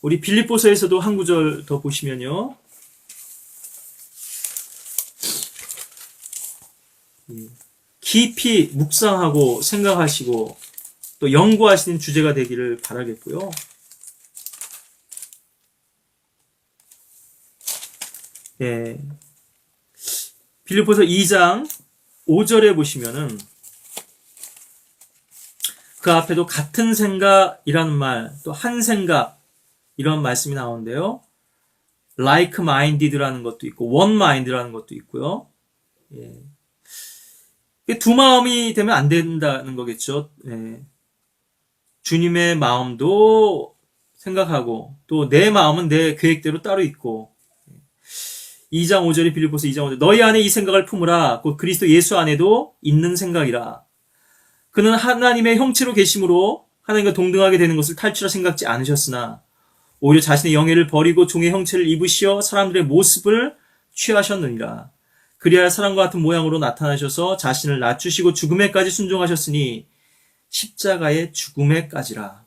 [SPEAKER 1] 우리 빌립보서에서도 한 구절 더 보시면요. 깊이 묵상하고 생각하시고 또 연구하시는 주제가 되기를 바라겠고요. 예. 빌립보서 2장 5절에 보시면은 그 앞에도 같은 생각이라는 말, 또 한 생각 이런 말씀이 나오는데요. like-minded라는 것도 있고 one-mind라는 것도 있고요. 예. 두 마음이 되면 안 된다는 거겠죠. 예. 주님의 마음도 생각하고 또 내 마음은 내 계획대로 따로 있고 2장 5절이 빌립보서 2장 5절 너희 안에 이 생각을 품으라 곧 그리스도 예수 안에도 있는 생각이라 그는 하나님의 형체로 계심으로 하나님과 동등하게 되는 것을 탈취라 생각지 않으셨으나 오히려 자신의 영예를 버리고 종의 형체를 입으시어 사람들의 모습을 취하셨느니라 그리하여 사람과 같은 모양으로 나타나셔서 자신을 낮추시고 죽음에까지 순종하셨으니 십자가의 죽음에까지라.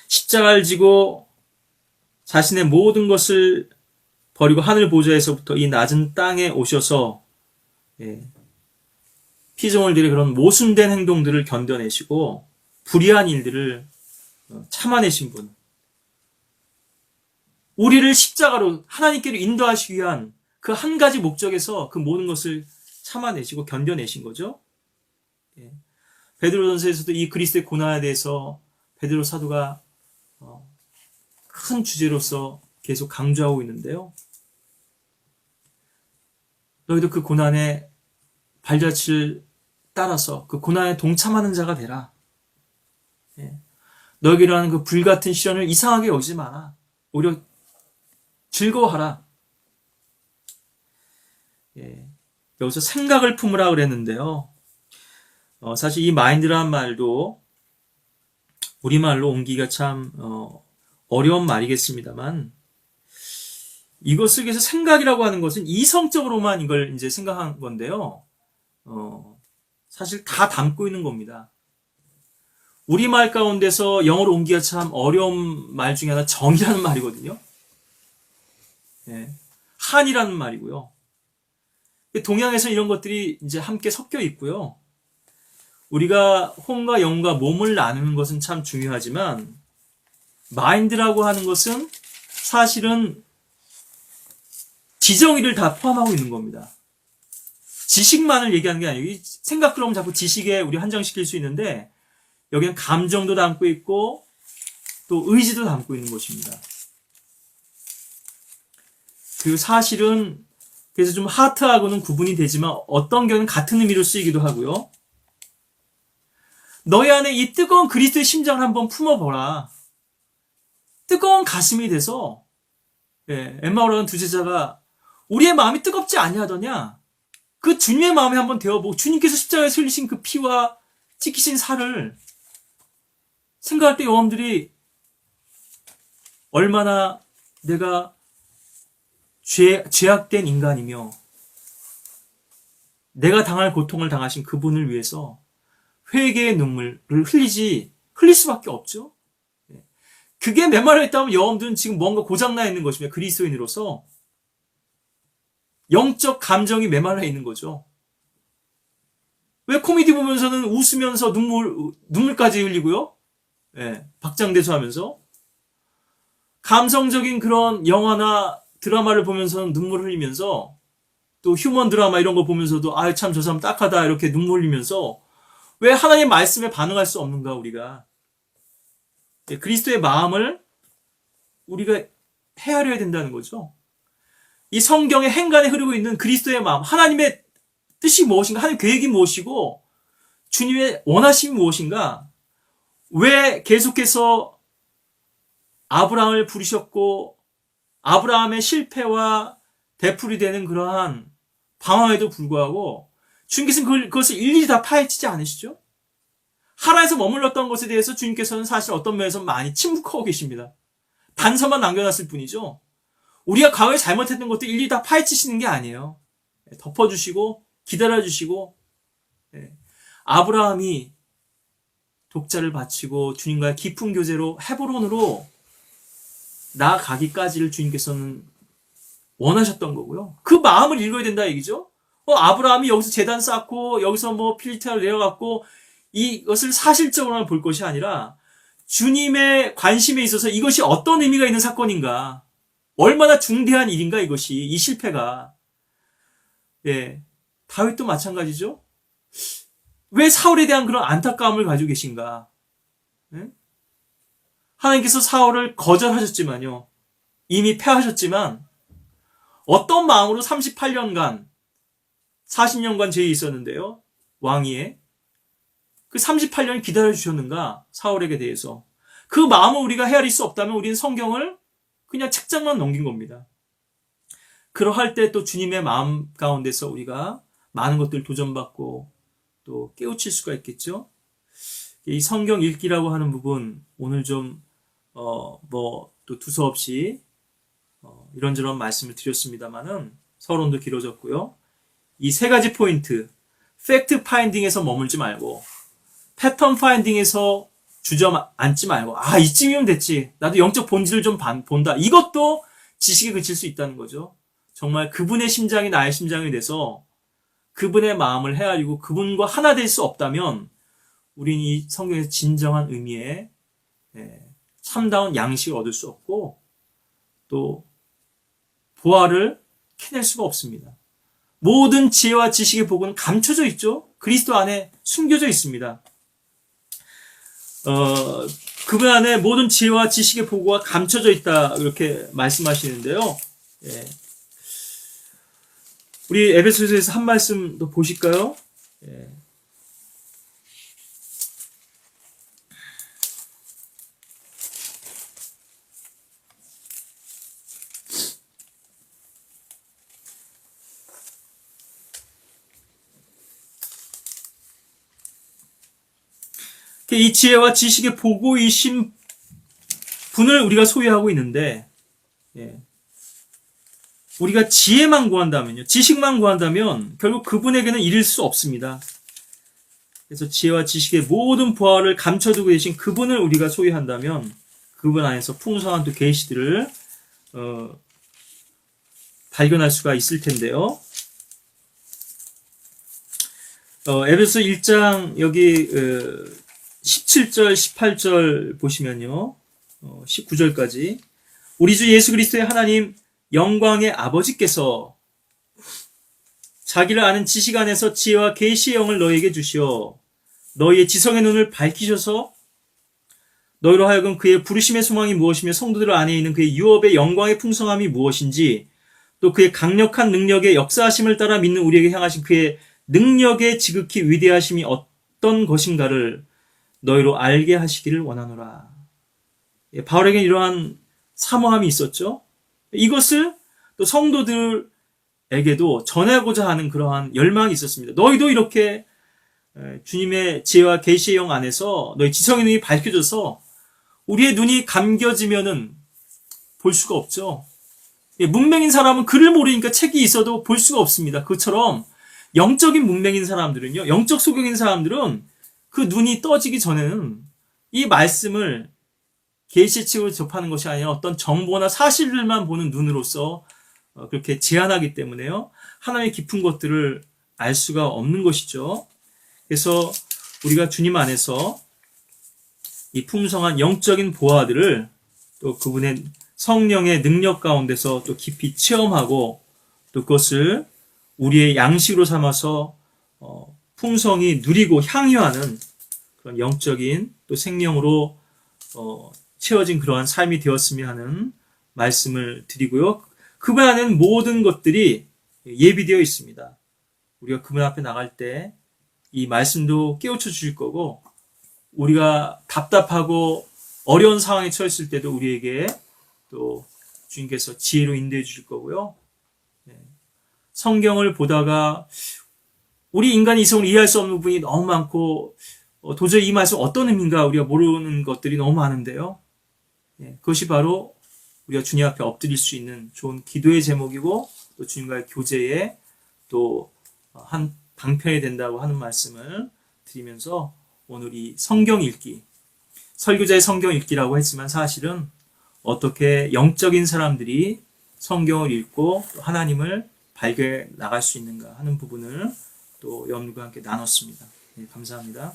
[SPEAKER 1] 십자가를 지고 자신의 모든 것을 버리고 하늘 보좌에서부터 이 낮은 땅에 오셔서 피조물들의 그런 모순된 행동들을 견뎌내시고 불의한 일들을 참아내신 분. 우리를 십자가로 하나님께로 인도하시기 위한 그 한 가지 목적에서 그 모든 것을 참아내시고 견뎌내신 거죠. 베드로전서에서도 이 그리스도의 고난에 대해서 베드로 사도가 큰 주제로서 계속 강조하고 있는데요. 너희도 그 고난의 발자취를 따라서 그 고난에 동참하는 자가 되라. 너에게로 하는 그 불같은 시련을 이상하게 여기지 마라. 오히려 즐거워하라. 여기서 생각을 품으라 그랬는데요. 사실 이 마인드라는 말도 우리말로 옮기기가 참 어려운 말이겠습니다만 이거 쓰기 위해서 생각이라고 하는 것은 이성적으로만 이걸 이제 생각한 건데요. 사실 다 담고 있는 겁니다. 우리말 가운데서 영어로 옮기기가 참 어려운 말 중에 하나 정이라는 말이거든요. 한이라는 말이고요. 동양에서 이런 것들이 이제 함께 섞여 있고요. 우리가 혼과 영과 몸을 나누는 것은 참 중요하지만 마인드라고 하는 것은 사실은 지정의를 다 포함하고 있는 겁니다. 지식만을 얘기하는 게 아니고 생각 그러면 자꾸 지식에 우리 한정시킬 수 있는데 여기는 감정도 담고 있고 또 의지도 담고 있는 것입니다. 그 사실은 그래서 좀 하트하고는 구분이 되지만 어떤 경우는 같은 의미로 쓰이기도 하고요. 너희 안에 이 뜨거운 그리스도의 심장을 한번 품어보라. 뜨거운 가슴이 돼서 엠마오라는 두 제자가 우리의 마음이 뜨겁지 아니하더냐? 그 주님의 마음에 한번 되어보고 주님께서 십자가에 흘리신 그 피와 찍히신 살을 생각할 때 여러분들이 얼마나 내가 죄악된 인간이며 내가 당할 고통을 당하신 그분을 위해서 회개의 눈물을 흘릴 수밖에 없죠. 그게 메말라 있다면 여러분들은 지금 뭔가 고장나 있는 것이며 그리스도인으로서 영적 감정이 메말라 있는 거죠. 왜 코미디 보면서는 웃으면서 눈물까지 흘리고요? 박장대소하면서 감성적인 그런 영화나 드라마를 보면서 눈물 흘리면서 또 휴먼 드라마 이런 거 보면서도 아 참 저 사람 딱하다 이렇게 눈물 흘리면서 왜 하나님 말씀에 반응할 수 없는가 우리가. 그리스도의 마음을 우리가 헤아려야 된다는 거죠. 이 성경의 행간에 흐르고 있는 그리스도의 마음, 하나님의 뜻이 무엇인가, 하나님의 계획이 무엇이고 주님의 원하심이 무엇인가, 왜 계속해서 아브라함을 부르셨고 아브라함의 실패와 되풀이 되는 그러한 방황에도 불구하고 주님께서는 그것을 일일이 다 파헤치지 않으시죠? 하나에서 머물렀던 것에 대해서 주님께서는 사실 어떤 면에서 많이 침묵하고 계십니다. 단서만 남겨놨을 뿐이죠. 우리가 과거에 잘못했던 것도 일일이 다 파헤치시는 게 아니에요. 덮어주시고 기다려주시고, 아브라함이 독자를 바치고 주님과의 깊은 교제로 헤브론으로 나아가기까지를 주님께서는 원하셨던 거고요. 그 마음을 읽어야 된다 얘기죠. 아브라함이 여기서 제단 쌓고 여기서 뭐 필리테를 내려갔고 이것을 사실적으로만 볼 것이 아니라 주님의 관심에 있어서 이것이 어떤 의미가 있는 사건인가, 얼마나 중대한 일인가 이것이, 이 실패가. 다윗도 마찬가지죠. 왜 사울에 대한 그런 안타까움을 가지고 계신가? 하나님께서 사울을 거절하셨지만요, 이미 패하셨지만 어떤 마음으로 38년간 40년간 죄에 있었는데요, 왕위에 그 38년 기다려주셨는가, 사울에게 대해서. 그 마음을 우리가 헤아릴 수 없다면 우리는 성경을 그냥 책장만 넘긴 겁니다. 그러할 때 또 주님의 마음 가운데서 우리가 많은 것들 도전받고 또 깨우칠 수가 있겠죠. 이 성경 읽기라고 하는 부분, 오늘 좀 또 두서없이 이런저런 말씀을 드렸습니다만은 서론도 길어졌고요. 이 세 가지 포인트, 팩트 파인딩에서 머물지 말고 패턴 파인딩에서 주저앉지 말고 이쯤이면 됐지, 나도 영적 본질을 좀 본다, 이것도 지식에 그칠 수 있다는 거죠. 정말 그분의 심장이 나의 심장이 돼서 그분의 마음을 헤아리고 그분과 하나 될 수 없다면 우리는 이 성경에서 진정한 의미의 참다운 양식을 얻을 수 없고 또 보화를 캐낼 수가 없습니다. 모든 지혜와 지식의 복은 감춰져 있죠. 그리스도 안에 숨겨져 있습니다. 그분 안에 모든 지혜와 지식의 보고가 감춰져 있다, 이렇게 말씀하시는데요. 우리 에베소서에서 한 말씀 더 보실까요? 이 지혜와 지식의 보고이신 분을 우리가 소유하고 있는데, 우리가 지혜만 구한다면요, 지식만 구한다면 결국 그분에게는 이를 수 없습니다. 그래서 지혜와 지식의 모든 보화를 감춰두고 계신 그분을 우리가 소유한다면 그분 안에서 풍성한 또 계시들을 발견할 수가 있을 텐데요. 에베소 1장 여기 17절, 18절 보시면요, 19절까지 우리 주 예수 그리스도의 하나님 영광의 아버지께서 자기를 아는 지식 안에서 지혜와 계시의 영을 너희에게 주시어 너희의 지성의 눈을 밝히셔서 너희로 하여금 그의 부르심의 소망이 무엇이며 성도들 안에 있는 그의 유업의 영광의 풍성함이 무엇인지 또 그의 강력한 능력의 역사하심을 따라 믿는 우리에게 향하신 그의 능력의 지극히 위대하심이 어떤 것인가를 너희로 알게 하시기를 원하노라. 바울에게는 이러한 사모함이 있었죠. 이것을 또 성도들에게도 전하고자 하는 그러한 열망이 있었습니다. 너희도 이렇게 주님의 지혜와 계시의 영 안에서 너희 지성의 눈이 밝혀져서 우리의 눈이 감겨지면은 볼 수가 없죠. 문맹인 사람은 글을 모르니까 책이 있어도 볼 수가 없습니다. 그처럼 영적인 문맹인 사람들은요, 영적 소경인 사람들은 그 눈이 떠지기 전에는 이 말씀을 계시의 책으로 접하는 것이 아니라 어떤 정보나 사실들만 보는 눈으로서 그렇게 제한하기 때문에요, 하나님의 깊은 것들을 알 수가 없는 것이죠. 그래서 우리가 주님 안에서 이 풍성한 영적인 보화들을 또 그분의 성령의 능력 가운데서 또 깊이 체험하고 또 그것을 우리의 양식으로 삼아서 풍성히 누리고 향유하는 그런 영적인 또 생명으로 채워진 그러한 삶이 되었으면 하는 말씀을 드리고요. 그분 안에는 모든 것들이 예비되어 있습니다. 우리가 그분 앞에 나갈 때 이 말씀도 깨우쳐 주실 거고, 우리가 답답하고 어려운 상황에 처했을 때도 우리에게 또 주님께서 지혜로 인도해 주실 거고요. 성경을 보다가 우리 인간의 이성을 이해할 수 없는 부분이 너무 많고 도저히 이 말씀 어떤 의미인가 우리가 모르는 것들이 너무 많은데요. 그것이 바로 우리가 주님 앞에 엎드릴 수 있는 좋은 기도의 제목이고 또 주님과의 교제에 또 한 방편이 된다고 하는 말씀을 드리면서 오늘 이 성경 읽기, 설교자의 성경 읽기라고 했지만 사실은 어떻게 영적인 사람들이 성경을 읽고 또 하나님을 발견해 나갈 수 있는가 하는 부분을 또 여러분과 함께 나눴습니다. 감사합니다.